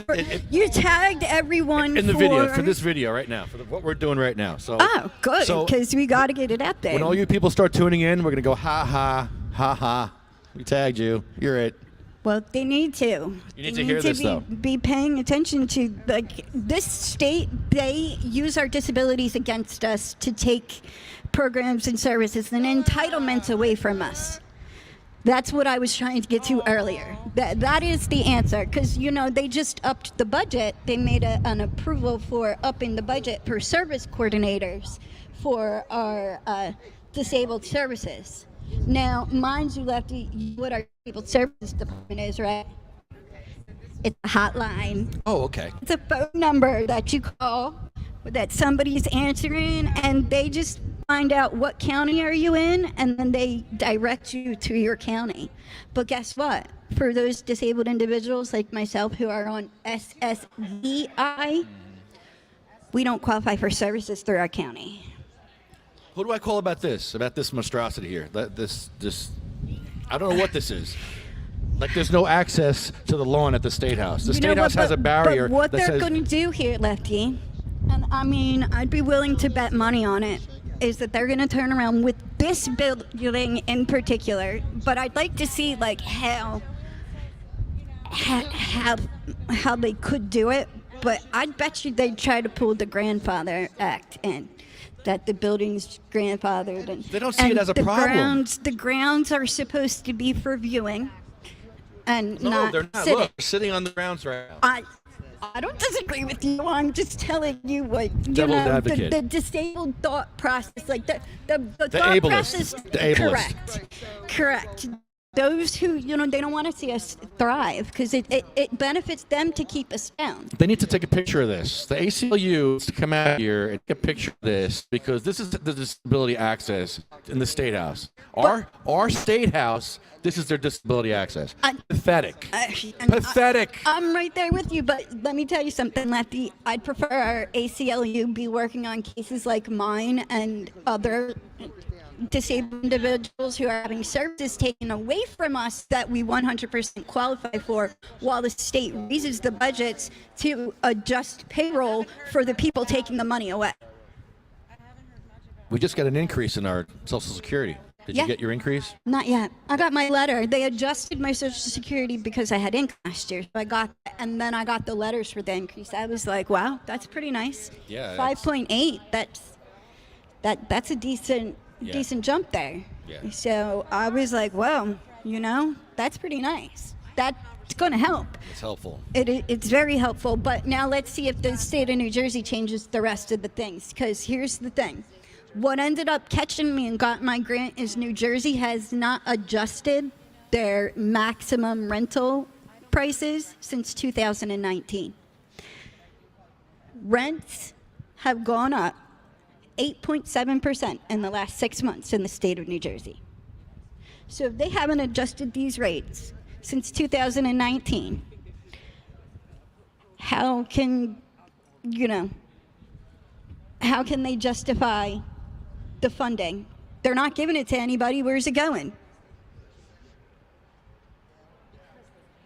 you tagged everyone in the video, for this video right now, for what we're doing right now. So, Oh, good, So because we got to get it out there. when all you people start tuning in, we're going to go, ha, ha, ha, ha. We tagged you. You're it. Well, they need to. You need They to hear this, though. be paying attention to, like, this state. They use our disabilities against us to take programs and services and entitlements away from us. That's what I was trying to get to earlier. That is the answer, because, you know, they just upped the budget. They made an approval for upping the budget for service coordinators for our disabled services. Now, mind you, Lefty, what our disabled services department is, right? It's a hotline. Oh, okay. It's a phone number that you call, that somebody's answering, and they just find out what county are you in, and then they direct you to your county. But guess what? For those disabled individuals like myself who are on SSVI, we don't qualify for services through our county. Who do I call about this monstrosity here? This, I don't know what this is. Like, there's no access to the lawn at the State House. The You know State House what, has a barrier But what that they're says... going to do here, Lefty, and I mean, I'd be willing to bet money on it, is that they're going to turn around with this building in particular. But I'd like to see, like, how they could do it. But I'd bet you they'd try to pull the Grandfather Act in. That the building's grandfathered, and They don't see it as a problem. The grounds are supposed to be for viewing, and No, not they're not. sitting. Look, we're sitting on the grounds right now. I don't disagree with you. I'm just telling you what Devil's advocate. the disabled thought process, like the thought ableist. process. The ableist. Correct. Those who, you know, they don't want to see us thrive because it benefits them to keep us down. They need to take a picture of this. The ACLU needs to come out here and take a picture of this, because this is the disability access in the State House. Our State House, this is their disability access. Pathetic. Pathetic. I'm right there with you, but let me tell you something, Lefty. I'd prefer our ACLU be working on cases like mine and other disabled individuals who are having services taken away from us that we 100% qualify for, while the state raises the budgets to adjust payroll for the people taking the money away. We just got an increase in our Social Security. Did Yeah. you get your increase? Not yet. I got my letter. They adjusted my Social Security because I had income last year. So I got, and then I got the letters for the increase. I was like, wow, that's pretty nice. Yeah, 5.8. That's a decent jump there. Yeah. So I was like, whoa, you know, that's pretty nice. That's going to help. It's helpful. It's very helpful. But now let's see if the state of New Jersey changes the rest of the things. Because here's the thing. What ended up catching me and got my grant is New Jersey has not adjusted their maximum rental prices since 2019. Rents have gone up 8.7% in the last 6 months in the state of New Jersey. So if they haven't adjusted these rates since 2019, how can they justify the funding? They're not giving it to anybody. Where's it going?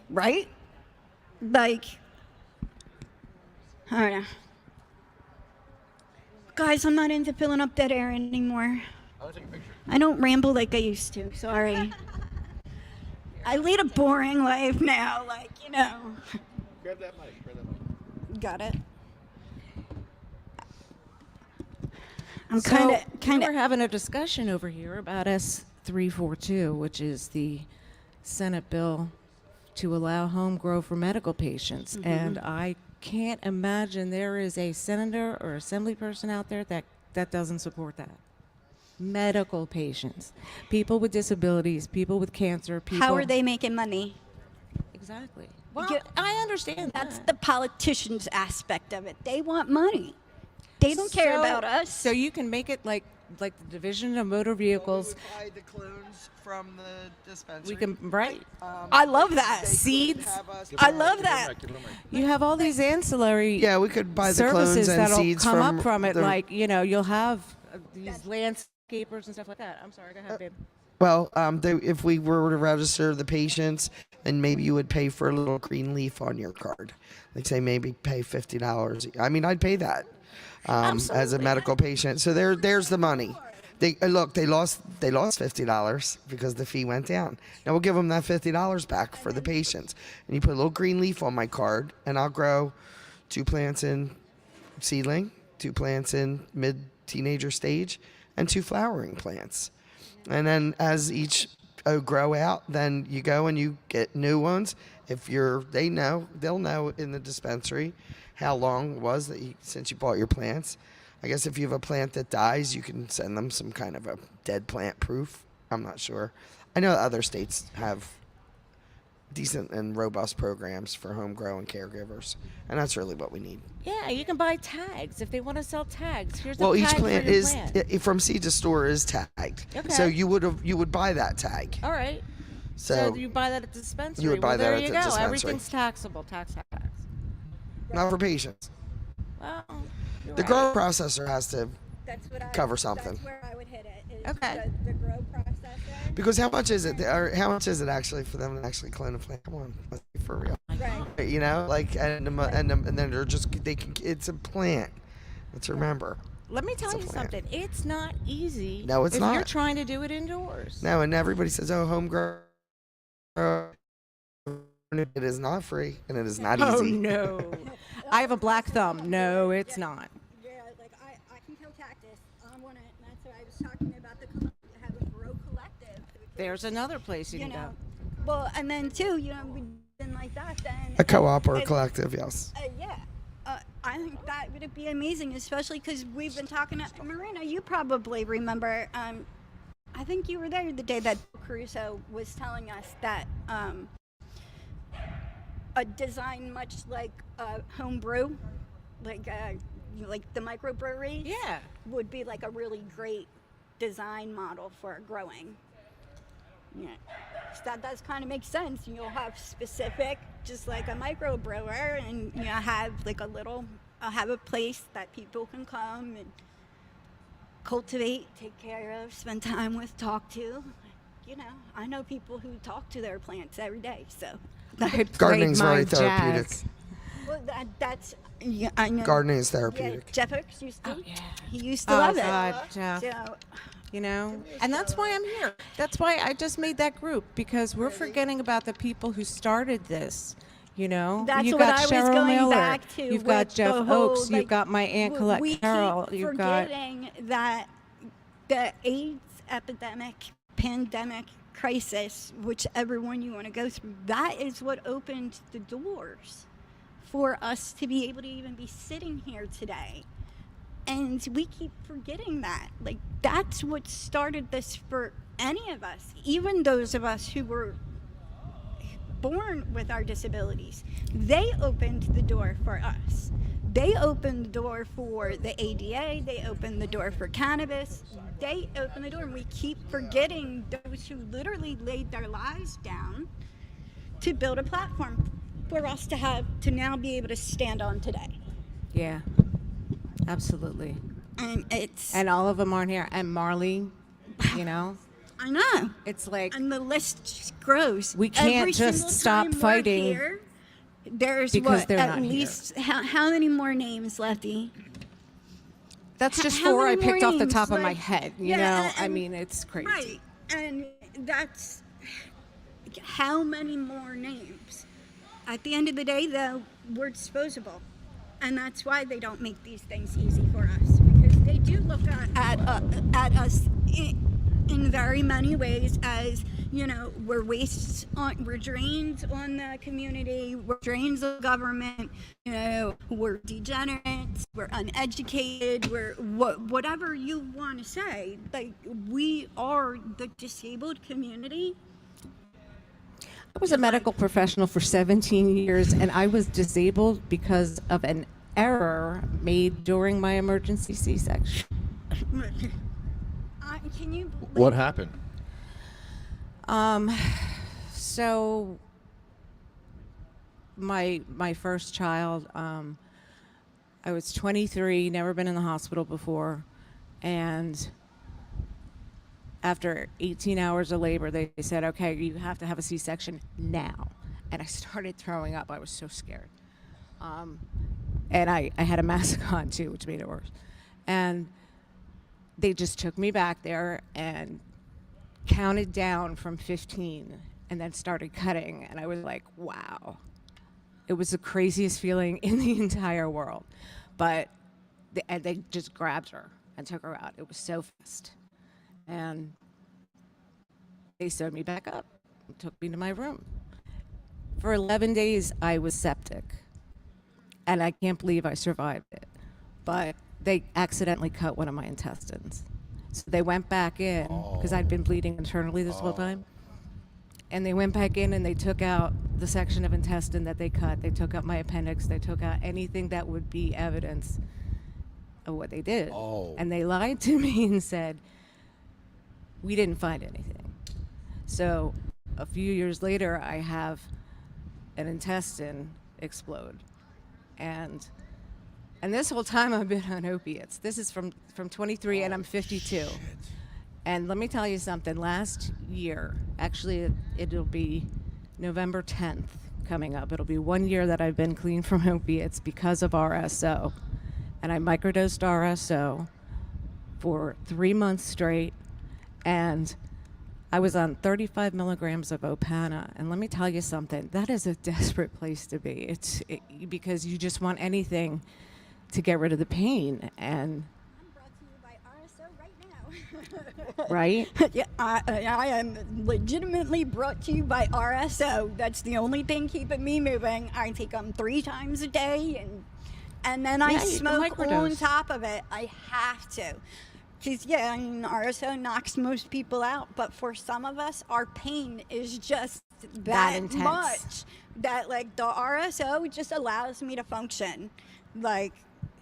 Right? Like, I don't know. Guys, I'm not into filling up dead air anymore. I'll take a picture. I don't ramble like I used to. Sorry. I lead a boring life now, like, you know. Grab that mic. Got it. I'm So kind we're of. having a discussion over here about S342, which is the Senate bill to allow home grow for medical patients. Mm-hmm. And I can't imagine there is a senator or assembly person out there that doesn't support that. Medical patients, people with disabilities, people with cancer, people. How are they making money? Exactly. Well, Yeah, I understand That's that. the politicians' aspect of it. They want money. They don't care So- about us. So you can make it like the Division of Motor Vehicles. We would buy the clones from the dispensary. We can right. I love that. They could Seeds. have us- I love that. You have all these ancillary Yeah, we could buy the clones services and that'll seeds come from up from it. the- Like you'll have these landscapers and stuff like that. I'm sorry, go ahead, babe. Well, if we were to register the patients, then maybe you would pay for a little green leaf on your card. Like say maybe pay $50. I mean, I'd pay that as a Absolutely. medical patient. So there's the money. They lost $50 because the fee went down. Now we'll give them that $50 back for the patients. And you put a little green leaf on my card, and I'll grow 2 plants in seedling, 2 plants in mid-teenager stage, and 2 flowering plants. And then as each grow out, then you go and you get new ones. If they'll know in the dispensary how long it was since you bought your plants. I guess if you have a plant that dies, you can send them some kind of a dead plant proof. I'm not sure. I know other states have decent and robust programs for home grow and caregivers, and that's really what we need. Yeah, you can buy tags if they want to sell tags. Here's Well, a each tag plant for your is plant. from seed to store is tagged. Okay. So you would buy that tag. All right. So you buy that at the dispensary. You would buy well, that there at you the go. dispensary. Everything's taxable. Tax. not for patients. Well, you're The right. grow processor has to, That's what cover something. That's where I would hit it. Is Okay. The grow processor. because how much is it? Or how much is it actually for them to actually clone a plant? Come on, let's be for real. Right. You know, like and then they're just they can. It's a plant. Let's remember. Let me tell It's a you plant. something. It's not easy. No, it's if you're not. trying to do it indoors. No, and everybody says, "Oh, home grow." It is not free, and it is not Oh easy. no. I have a black thumb. No, it's not. Yeah, like I can kill cactus. I want it. That's what I was talking about. Have a grow collective. There's another place you You can know. go. Well, and then too, we did like that. Then A co-op or a and- collective, yes. Yeah. I think that would be amazing, especially because we've been talking to Marina. You probably remember. I think you were there the day that Caruso was telling us that a design much like home brew, like the microbrewery, Yeah. would be like a really great design model for growing. Yeah, so that does kind of make sense. You'll have specific, just like a microbrewer, and have like have a place that people can come and cultivate, take care of, spend time with, talk to. I know people who talk to their plants every day. So, Gardening's very therapeutic. well, that's I know. Gardening is Yeah, therapeutic. Jeff Hicks used to. Oh, yeah. He used to love it. God, Jeff. So, And that's why I'm here. That's why I just made that group, because we're forgetting about the people who started this. That's You've what got I was Cheryl going Miller. back to. You've got with Jeff the whole, Oakes. You've got my Aunt Colette we Carroll. keep You've got forgetting that the AIDS epidemic, pandemic, crisis, whichever one you want to go through, that is what opened the doors for us to be able to even be sitting here today. And we keep forgetting that. Like, that's what started this for any of us, even those of us who were born with our disabilities. They opened the door for us. They opened the door for the ADA. They opened the door for cannabis. They opened the door, and we keep forgetting those who literally laid their lives down to build a platform for us to now be able to stand on today. Yeah, absolutely. And all of them aren't here. And Marley, I know. it's like And the list just grows. We can't Every just single stop time we're fighting. here, There's Because what, they're at not here. least, how many more names, Lefty? That's just How 4 I many more picked off the names? top of my Like, head. You yeah, know, I and- mean, it's crazy. Right, and that's how many more names. At the end of the day, though, we're disposable, and that's why they don't make these things easy for us, because they do look at us in very many ways as, you know, we're wastes on, we're drains on the community, we're drains of government, you know, we're degenerates, we're uneducated, we're whatever you want to say. Like, we are the disabled community. I was a medical professional for 17 years, and I was disabled because of an error made during my emergency C-section. Can you believe What happened? So my first child, I was 23, never been in the hospital before, and after 18 hours of labor, they said, okay, you have to have a C-section now. And I started throwing up. I was so scared. And I had a mask on too, which made it worse. And they just took me back there and counted down from 15 and then started cutting. And I was like, wow. It was the craziest feeling in the entire world. But they just grabbed her and took her out. It was so fast. And they sewed me back up and took me to my room. For 11 days, I was septic. And I can't believe I survived it. But they accidentally cut one of my intestines. So they went back in, because I'd been bleeding internally this whole time. And they went back in and they took out the section of intestine that they cut. They took out my appendix. They took out anything that would be evidence of what they did. And they lied to me and said, we didn't find anything. So a few years later, I have an intestine explode. And this whole time I've been on opiates. This is from 23 and I'm 52. And let me tell you something, last year, actually it'll be November 10th coming up. It'll be 1 year that I've been clean from opiates because of RSO. And I microdosed RSO for 3 months straight. And I was on 35 milligrams of Opana, and let me tell you something, that is a desperate place to be. Because you just want anything to get rid of the pain, and I'm brought to you by RSO right now. right? Yeah, I am legitimately brought to you by RSO. That's the only thing keeping me moving. I take them 3 times a day, and then I Yeah, you can smoke on microdose. top of it. I have to. Because, yeah, I mean, RSO knocks most people out, but for some of us, our pain is just that intense. much that, like, the RSO just allows me to function. Like,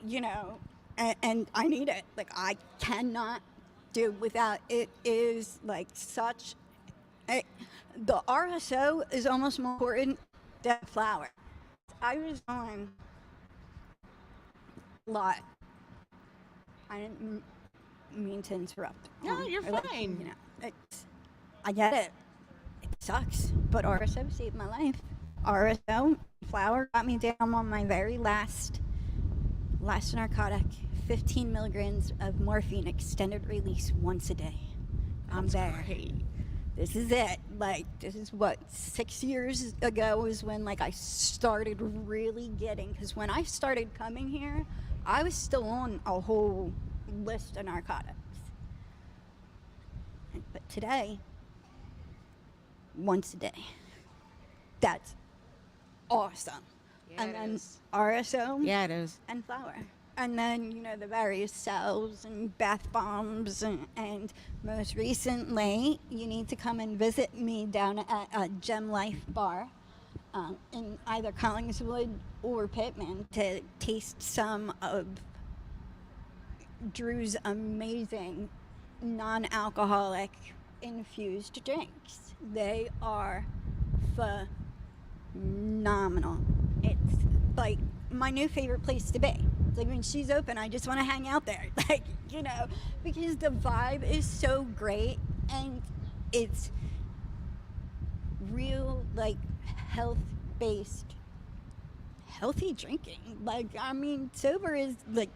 you know, and I need it. Like, I cannot do without it. Is like such the RSO is almost more important than flour. I was on a lot. I didn't mean to interrupt. No, you're Or, like, fine. you know, I get it. It sucks, but RSO saved my life. RSO flour got me down on my very last narcotic. 15 milligrams of morphine, extended release once a day. I'm there. Great. This is it. Like, this is what 6 years ago was when, like, I started really getting, because when I started coming here, I was still on a whole list of narcotics. But today, once a day. That's awesome. Yeah, and it then is. RSO Yeah, it is. and flour. And then, you know, the various cells and bath bombs. And most recently, you need to come and visit me down at Gem Life Bar in either Collingswood or Pittman to taste some of Drew's amazing non-alcoholic infused drinks. They are phenomenal. It's like my new favorite place to be. It's like when she's open, I just want to hang out there. Like, you know, because the vibe is so great and it's real, like, health-based healthy drinking. Like, I mean, sober is like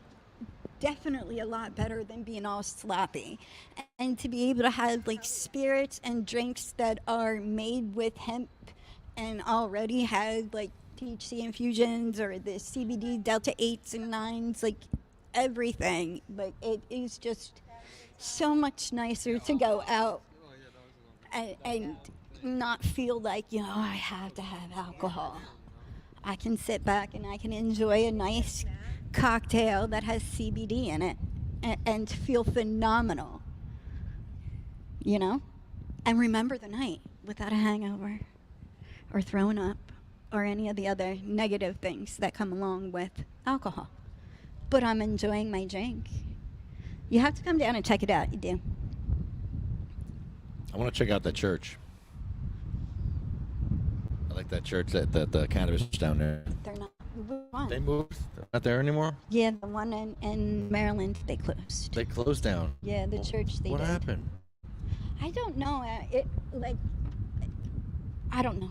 definitely a lot better than being all sloppy. And to be able to have like spirits and drinks that are made with hemp and already had like THC infusions or the CBD Delta 8s and 9s, like everything, like it is just so much nicer to go out and not feel like, you know, I have to have alcohol. I can sit back and I can enjoy a nice cocktail that has CBD in it and feel phenomenal, you know? And remember the night without a hangover or throwing up or any of the other negative things that come along with alcohol. But I'm enjoying my drink. You have to come down and check it out. You do. I want to check out that church. I like that church, that cannabis down there. They're not. Which one? They moved? They're not there anymore? Yeah, the one in Maryland, they closed. They closed down. Yeah, the church they What did. happened? I don't know. I don't know.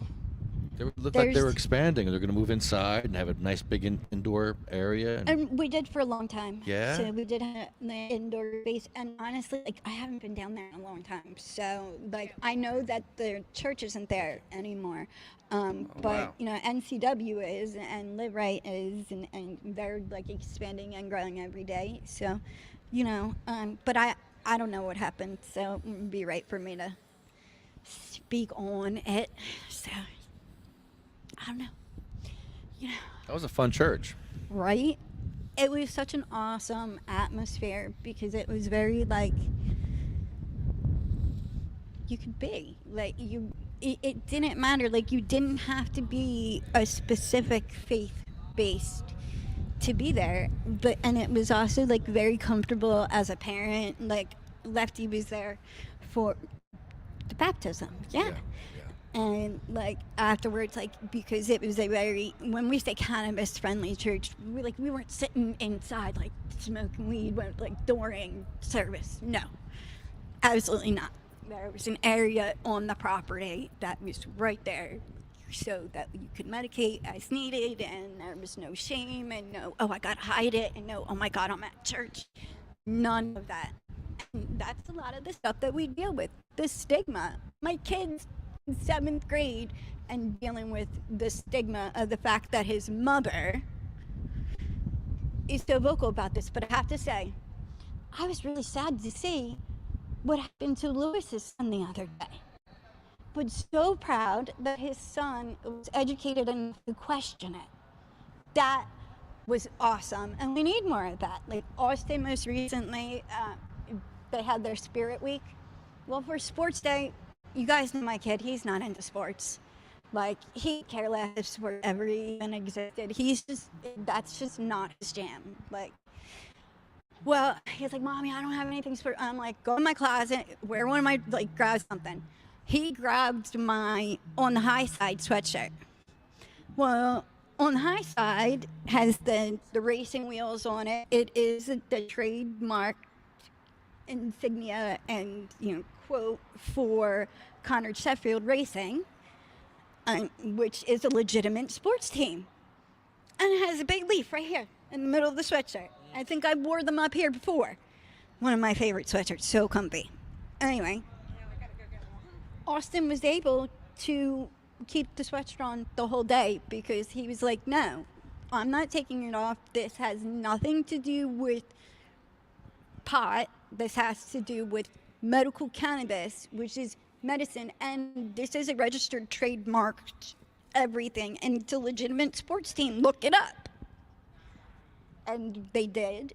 They looked like they were There's- expanding. They're going to move inside and have a nice big indoor area. And we did for a long time. Yeah? So we did have the indoor space, and honestly, like I haven't been down there in a long time. So like I know that the church isn't there anymore. But wow. you know, NCW is, and Live Right is, and they're like expanding and growing every day. So, you know, but I don't know what happened. So it would be right for me to speak on it. So I don't know. You know. That was a fun church. Right? It was such an awesome atmosphere because it was very like you could be like it didn't matter, like you didn't have to be a specific faith based to be there, but and it was also like very comfortable as a parent. Like Lefty was there for the baptism. Yeah. And like afterwards, like because it was a very, when we say cannabis friendly church, we weren't sitting inside like smoking weed like during service. No, absolutely not. There was an area on the property that was right there so that you could medicate as needed, and there was no shame and no, oh, I gotta hide it, and no, oh my God, I'm at church. None of that. And that's a lot of the stuff that we deal with, the stigma. My kids in 7th grade and dealing with the stigma of the fact that his mother is so vocal about this. But I have to say, I was really sad to see what happened to Lewis's son the other day. But so proud that his son was educated enough to question it. That was awesome, and we need more of that. Like Austin most recently, they had their Spirit Week. Well, for Sports Day, you guys know my kid, he's not into sports. Like, he cared less if sport ever even existed. That's just not his jam. Like, well, he's like, Mommy, I don't have anything sport. I'm like, go in my closet, wear one of my, like, grab something. He grabbed my On the High Side sweatshirt. Well, On the High Side has the racing wheels on it. It is the trademark insignia and, you know, quote for Connor Sheffield Racing, which is a legitimate sports team. And it has a big leaf right here in the middle of the sweatshirt. I think I wore them up here before. One of my favorite sweatshirts, so comfy. Anyway, Austin was able to keep the sweatshirt on the whole day because he was like, no, I'm not taking it off. This has nothing to do with pot. This has to do with medical cannabis, which is medicine, and this is a registered trademarked everything, and it's a legitimate sports team. Look it up. And they did,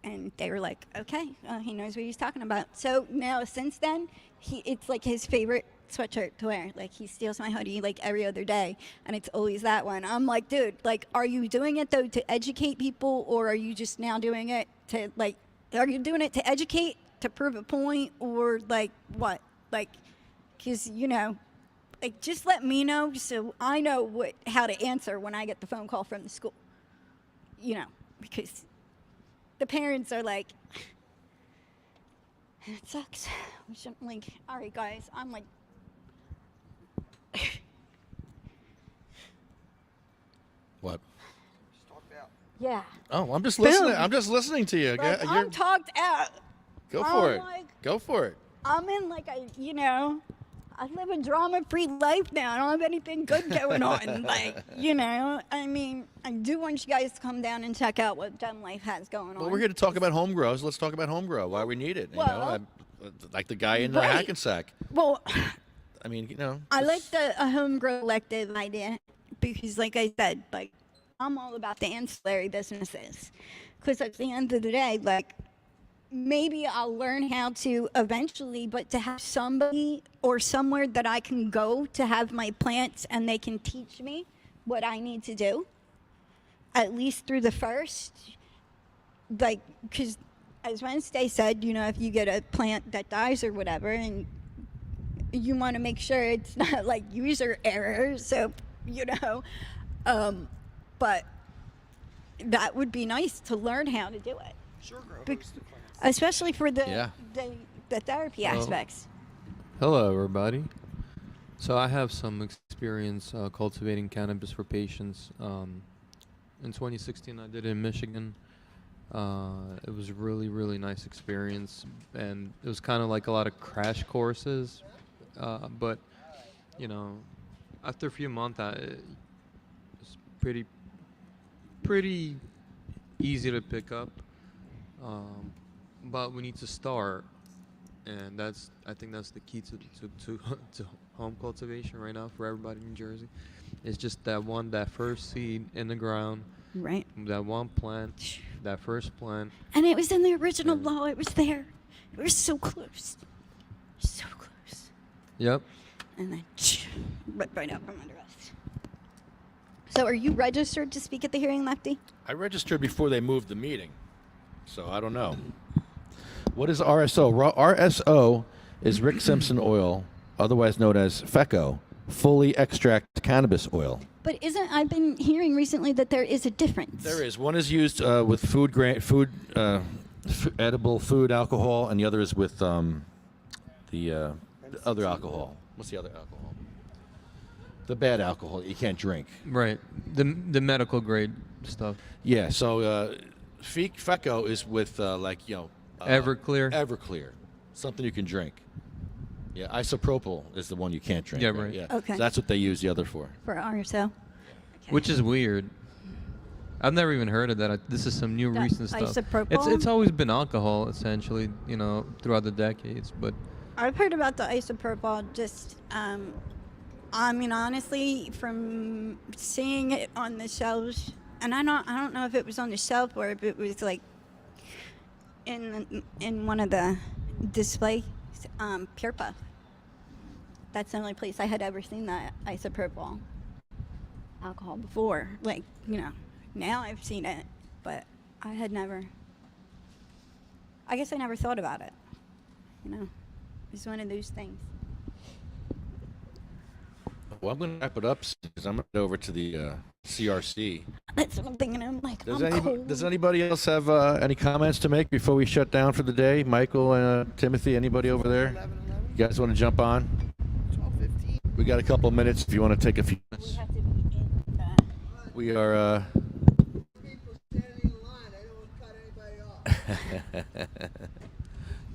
and they were like, okay, he knows what he's talking about. So now since then, it's like his favorite sweatshirt to wear. Like, he steals my hoodie like every other day, and it's always that one. I'm like, dude, like, are you doing it though to educate people, or are you just now doing it to, like, are you doing it to educate, to prove a point, or like what? Like, because, you know, like, just let me know so I know how to answer when I get the phone call from the school. You know, because the parents are like, it sucks. We shouldn't, like, all right, guys, I'm like, What? Yeah. Oh, I'm just listening. Boom. I'm just listening to you. Like, You're- I'm talked out. Go I'm for it. like- Go for it. I'm in like a, I live a drama-free life now. I don't have anything good going on. Like, I mean, I do want you guys to come down and check out what Gem Life has going on. Well, we're here to talk about home grow, so let's talk about home grow. Why we need it. Well, Like the guy in right. Hackensack. Well, I mean, I like the home grow elective idea because, like I said, like I'm all about the ancillary businesses. Because at the end of the day, like maybe I'll learn how to eventually, but to have somebody or somewhere that I can go to have my plants and they can teach me what I need to do, at least through the first, like, because as Wednesday said, if you get a plant that dies or whatever, and you want to make sure it's not like user error, so, but that would be nice to learn how to do it. Sure, Especially for the Yeah. the therapy Well, aspects. Hello, everybody. So I have some experience cultivating cannabis for patients. In 2016, I did it in Michigan. It was a really, really nice experience, and it was kind of like a lot of crash courses. But after a few months, it was pretty easy to pick up. But we need to start, and I think that's the key to home cultivation right now for everybody in New Jersey. It's just that first seed in the ground, Right. that one plant, that first plant. And it was in the original law. It was there. It was so close. So close. Yep. And then right up from under us. So are you registered to speak at the hearing, Lefty? I registered before they moved the meeting, so I don't know. What is RSO? RSO is Rick Simpson oil, otherwise known as FECO, fully extract cannabis oil. But I've been hearing recently that there is a difference. There is. One is used with edible food alcohol, and the other is with the other alcohol. What's the other alcohol? The bad alcohol that you can't drink. Right. The medical grade stuff. Yeah. So FECO is with Everclear. Everclear, something you can drink. Yeah, isopropyl is the one you can't drink. Yeah, right. Yeah. Okay. So that's what they use the other for. For RSO. Which is weird. I've never even heard of that. This is some new That recent stuff. isopropyl? It's always been alcohol, essentially, throughout the decades. But I've heard about the isopropyl. Just, I mean, honestly, from seeing it on the shelves, and I don't know if it was on the shelf or if it was like in one of the displays, Pure Puff. That's the only place I had ever seen that isopropyl alcohol before. Like, now I've seen it, but I had never. I guess I never thought about it. It's one of those things. Well, I'm going to wrap it up because I'm going to go over to the CRC. That's what I'm thinking. I'm like, Does anybody else have any comments to make before we shut down for the day? Michael and Timothy, anybody over there? You guys want to jump on? 12:15. We got a couple minutes if you want to take a few We minutes. have to be in the. We are. People standing in line. I don't want to cut anybody off.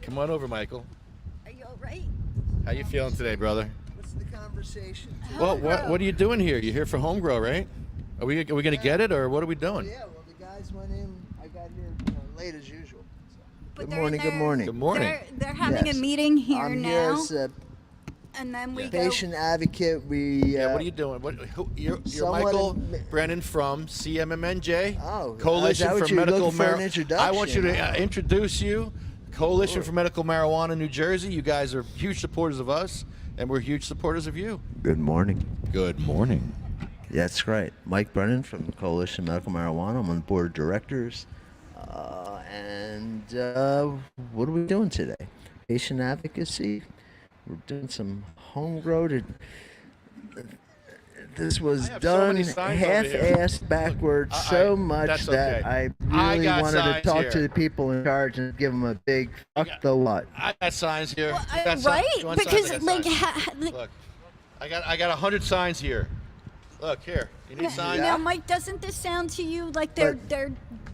Come on over, Michael. Are you all right? How you feeling today, brother? What's the conversation? Well, what are you doing here? You're here for home grow, right? Are we going to get it, or what are we doing? Yeah, well, the guys went in. I got here late as usual. But Good morning, good morning. Good morning. They're having Yes. a meeting here I'm now, here as a and then we go. patient advocate. Yeah, what are you doing? You're somewhat Michael in- Brennan from CMMNJ, Oh, Coalition is that what for you're Medical looking for an I introduction? want you to Oh. introduce you, Coalition for Medical Marijuana New Jersey. You guys are huge supporters of us, and we're huge supporters of you. Good morning. Good morning. That's right. Mike Brennan from the Coalition Medical Marijuana. I'm on the board of directors. What are we doing today? Patient advocacy. We're doing some home grow. This was I have so done many signs over here. half-assed backwards so much that's that okay. I I really got wanted to signs talk here. to the people in charge and give them a big fuck got- the what. I got signs here. Well, You got right? You want signs? Because I got like, signs. Look, I got 100 signs here. Look here. You need signs. Now, Mike, doesn't this sound to you like they're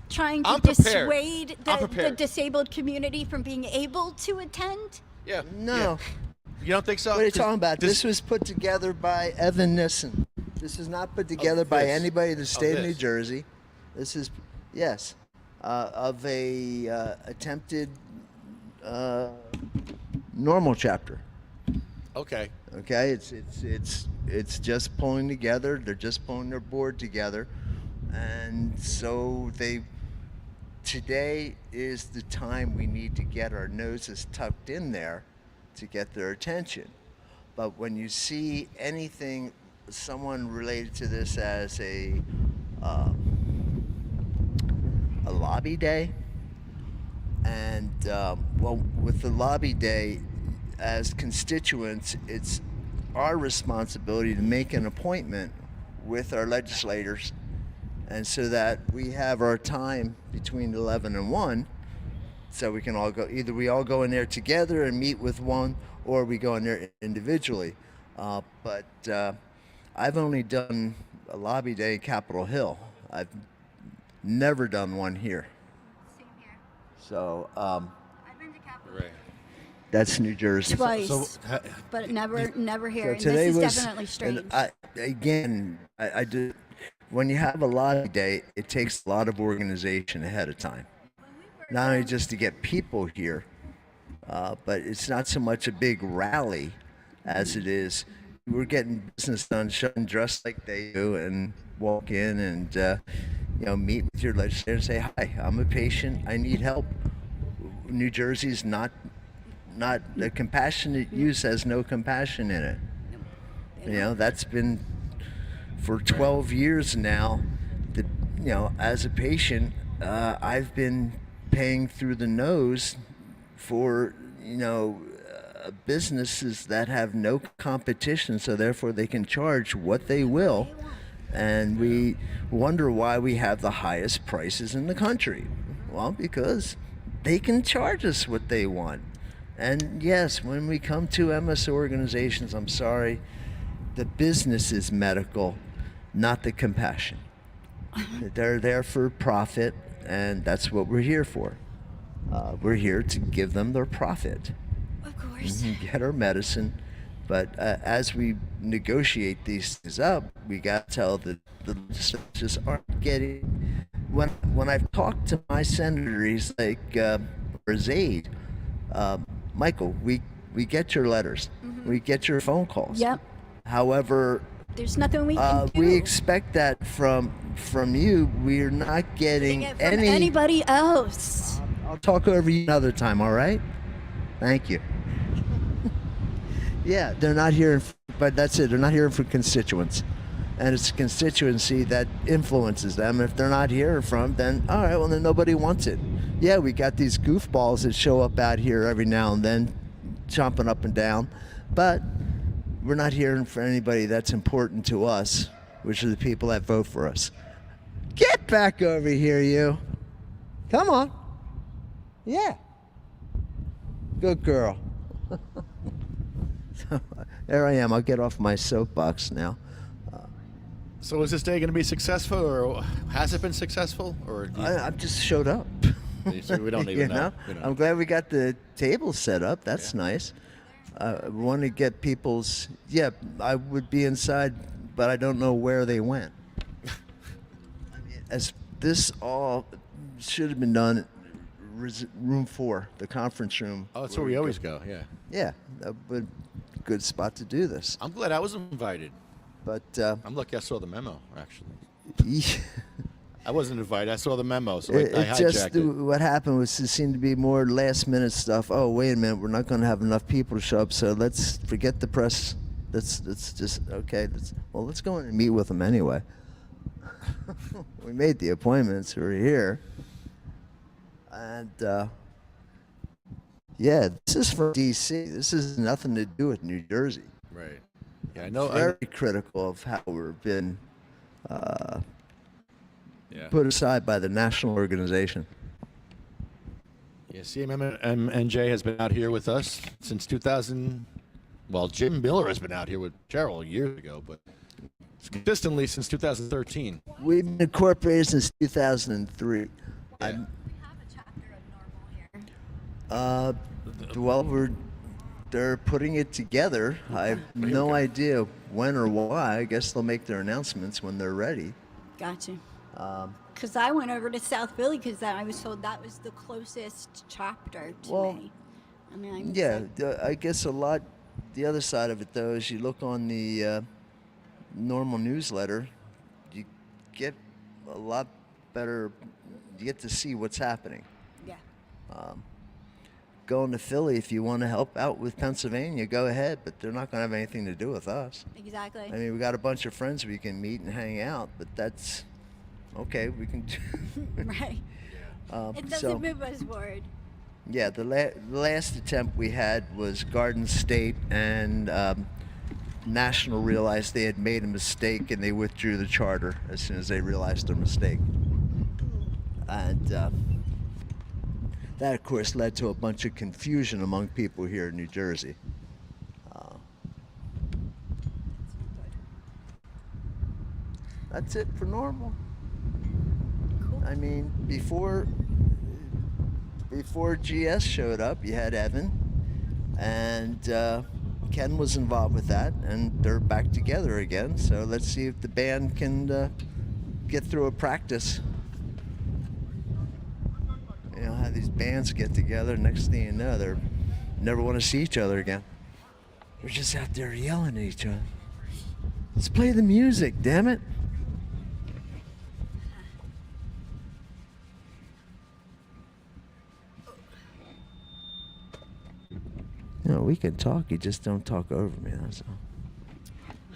trying to I'm prepared. dissuade I'm the prepared. disabled community from being able to attend? Yeah. No. Yeah. You don't think so? What are you 'Cause talking about? This was put together by Evan Nissen. This is not put together by this. anybody in the state of New this. Jersey. This is, yes, of a attempted normal chapter. Okay. Okay, it's just pulling together. They're just pulling their board together, and so today is the time we need to get our noses tucked in there to get their attention. But when you see anything, someone related to this as a lobby day, and well, with the lobby day, as constituents, it's our responsibility to make an appointment with our legislators, and so that we have our time between 11 and 1, so we can all go, either we all go in there together and meet with one, or we go in there individually. But I've only done a lobby day in Capitol Hill. I've never done one here. Same here. So I've been to Capitol Right. that's New Jersey. twice, So, but never here. And today this is was definitely strange. I do. When you have a lobby day, it takes a lot of organization ahead of time. Not only just to get people here, but it's not so much a big rally as it is we're getting business done, showing dressed like they do, and walk in and meet with your legislator and say, "Hi, I'm a patient. I need help." New Jersey's not the compassionate use has no compassion in it. That's been for 12 years now. As a patient, I've been paying through the nose for businesses that have no competition, so therefore they can charge what they will, and we wonder why we have the highest prices in the country. Well, because they can charge us what they want. And yes, when we come to MS organizations, I'm sorry, the business is medical, not the compassion. They're there for profit, and that's what we're here for. We're here to give them their profit. Of course. Get our medicine. But as we negotiate these things up, we got to tell the legislatures aren't getting. When I've talked to my senator, he's like, or his aide, Michael, we get your letters, we get your phone calls. Yep. However, There's nothing we can do. we expect that from you. We're not getting It from anybody else. I'll talk over you another time. All right? Thank you. Yeah, they're not here, but that's it. They're not here for constituents, and it's a constituency that influences them. If they're not hearing from, then all right, well then nobody wants it. Yeah, we got these goofballs that show up out here every now and then, chomping up and down, but we're not hearing from anybody that's important to us, which are the people that vote for us. Get back over here, you. Come on. Yeah. Good girl. So there I am. I'll get off my soapbox now. So is this day going to be successful, or has it been successful, or do you, I just showed up. so we don't even know? We don't I'm glad we got the table set up. That's nice. I want to get people's. Yeah, I would be inside, but I don't know where they went. As this all should have been done, room 4, the conference room. Oh, that's where we always go. Yeah. Yeah, that would good spot to do this. I'm glad I was invited. But I'm lucky I saw the memo, actually. yeah, I wasn't invited. I saw the memo, so I it hijacked just it. what happened was it seemed to be more last minute stuff. Oh, wait a minute, we're not going to have enough people to show up, so let's forget the press. Let's just okay. Let's go in and meet with them anyway. We made the appointments. We're here, and yeah, this is from D.C. This has nothing to do with New Jersey. Right. Yeah, I know. Very critical of how we've been Yeah. put aside by the national organization. Yeah, CMMNJ has been out here with us since 2000. Well, Jim Miller has been out here with Cheryl years ago, but consistently since 2013. We've been incorporated since 2003. I'm- well, they're putting it together. I have no idea when or why. I guess they'll make their announcements when they're ready. Gotcha. Because I went over to South Philly because I was told that was the closest chapter to Well, me. I mean, I was Yeah, like, I guess the other side of it, though, is you look on the normal newsletter, you get a lot better, you get to see what's happening. yeah. Going to Philly, if you want to help out with Pennsylvania, go ahead, but they're not going to have anything to do with us. Exactly. I mean, we got a bunch of friends we can meet and hang out, but that's okay. We can. Right. It doesn't so, move us forward. yeah, the last attempt we had was Garden State, and National realized they had made a mistake, and they withdrew the charter as soon as they realized their mistake. And that, of course, led to a bunch of confusion among people here in New Jersey. That's it for normal. Cool. I mean, before GS showed up, you had Evan, and Ken was involved with that, and they're back together again. So let's see if the band can get through a practice. You know how these bands get together. Next thing you know, they never want to see each other again. They're just out there yelling at each other. Let's play the music, damn it. You know, we can talk. You just don't talk over me. That's all.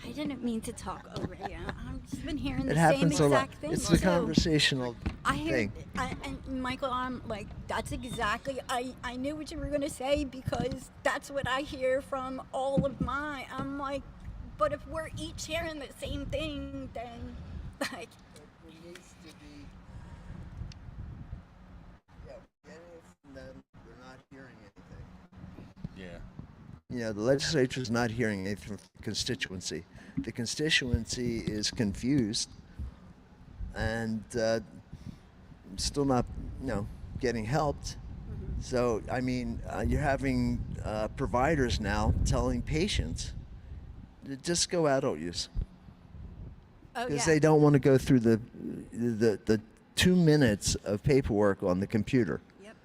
I didn't mean to talk over you. I've just been hearing the It same happens a lot. exact thing. It's the too. conversational I hear, thing. and Michael, I'm like, that's exactly, I knew what you were going to say because that's what I hear from all of my, I'm like, but if we're each hearing the same thing, then, like, It needs to be. Yeah, get it from them. They're not hearing anything. Yeah. You know, the legislature's not hearing anything from the constituency. The constituency is confused and still not, getting helped. So, I mean, you're having providers now telling patients to just go adult use oh because yeah. they don't want to go through the 2 minutes of paperwork on the computer. Yep.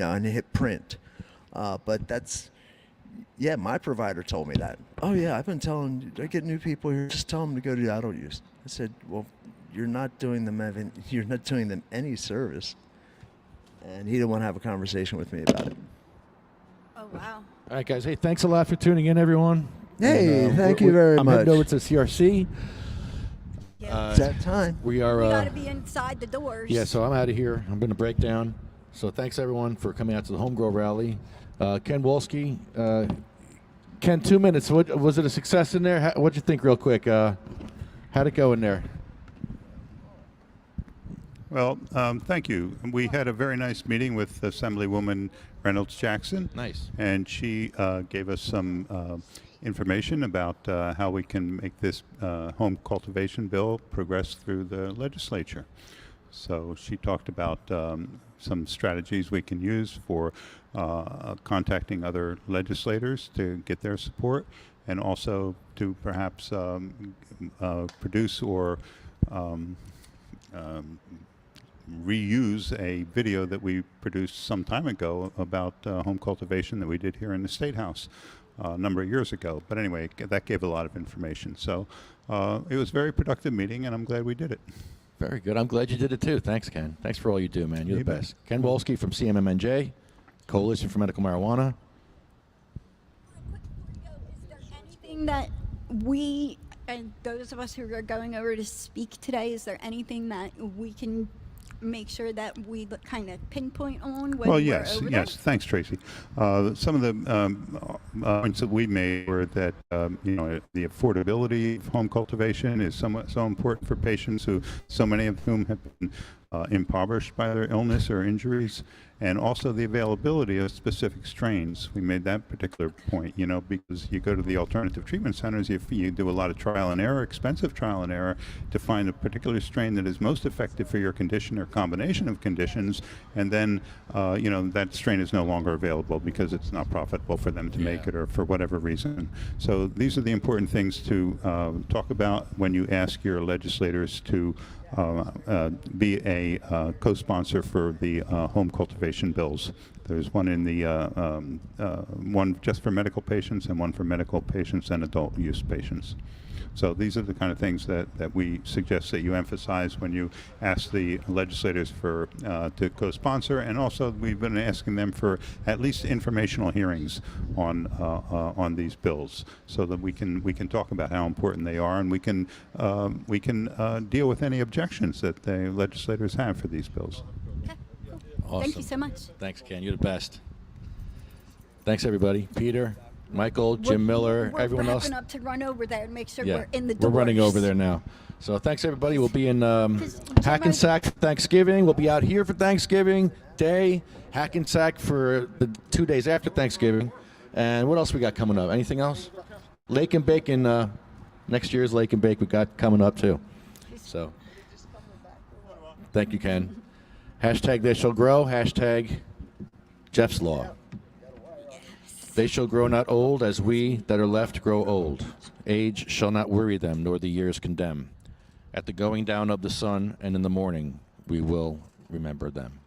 And hit print. But that's. Yeah, my provider told me that. Oh yeah, I've been telling. I get new people here. Just tell them to go to adult use. I said, well, you're not doing them any service. And he didn't want to have a conversation with me about it. Oh wow. All right, guys. Hey, thanks a lot for tuning in, everyone. Hey, And, thank you very I'm much. heading over to CRC. Yeah. It's that time. We are. We got to be inside the doors. Yeah, so I'm out of here. I'm going to break down. So thanks, everyone, for coming out to the Homegrow Rally. Ken Wolski. Ken, 2 minutes. What, was it a success in there? What'd you think real quick? How'd it go in there? Well, thank you. We had a very nice meeting with Assemblywoman Reynolds Jackson. Nice. And she gave us some information about how we can make this home cultivation bill progress through the legislature. So she talked about some strategies we can use for contacting other legislators to get their support, and also to perhaps produce or reuse a video that we produced some time ago about home cultivation that we did here in the State House a number of years ago. But anyway, that gave a lot of information. So it was a very productive meeting, and I'm glad we did it. Very good. I'm glad you did it, too. Thanks, Ken. Thanks for all you do, man. You're You the bet. best. Ken Wolski from CMMNJ, Coalition for Medical Marijuana. Is there anything that we, and those of us who are going over to speak today, is there anything that we can make sure that we kind of pinpoint on when Well, we're yes, over yes. Thanks, Tracy. Some of the points that we made were that the affordability of home cultivation is so important for patients who, so many of whom have been impoverished by their illness or injuries, and also the availability of specific strains. We made that particular point, because you go to the alternative treatment centers, you do a lot of trial and error, expensive trial and error, to find a particular strain that is most effective for your condition or combination of conditions, and then, that strain is no longer available because it's not profitable for them to make it or for whatever reason. So these are the important things to talk about when you ask your legislators to be a co-sponsor for the home cultivation bills. There's one in the one just for medical patients and one for medical patients and adult use patients. So these are the kind of things that we suggest that you emphasize when you ask the legislators for to co-sponsor, and also we've been asking them for at least informational hearings on these bills, so that we can talk about how important they are, and we can deal with any objections that the legislators have for these bills. Okay, cool. Awesome. Thank you so much. Thanks, Ken. You're the best. Thanks, everybody. Peter, Michael, Jim Miller, we're everyone else. wrapping up to run over there and make sure Yeah, we're in the doors. we're running over there now. So thanks, everybody. We'll be in Jim, Hackensack for Thanksgiving. We'll be out here for Thanksgiving Day, Hackensack for the 2 days after Thanksgiving. And what else we got coming up? Anything else? Lake and Bake in next year's Lake and Bake we got coming up too. So thank you, Ken. Hashtag they shall grow. Hashtag Jeff's Law. They shall grow not old, as we that are left grow old. Age shall not worry them, nor the years condemn. At the going down of the sun and in the morning, we will remember them.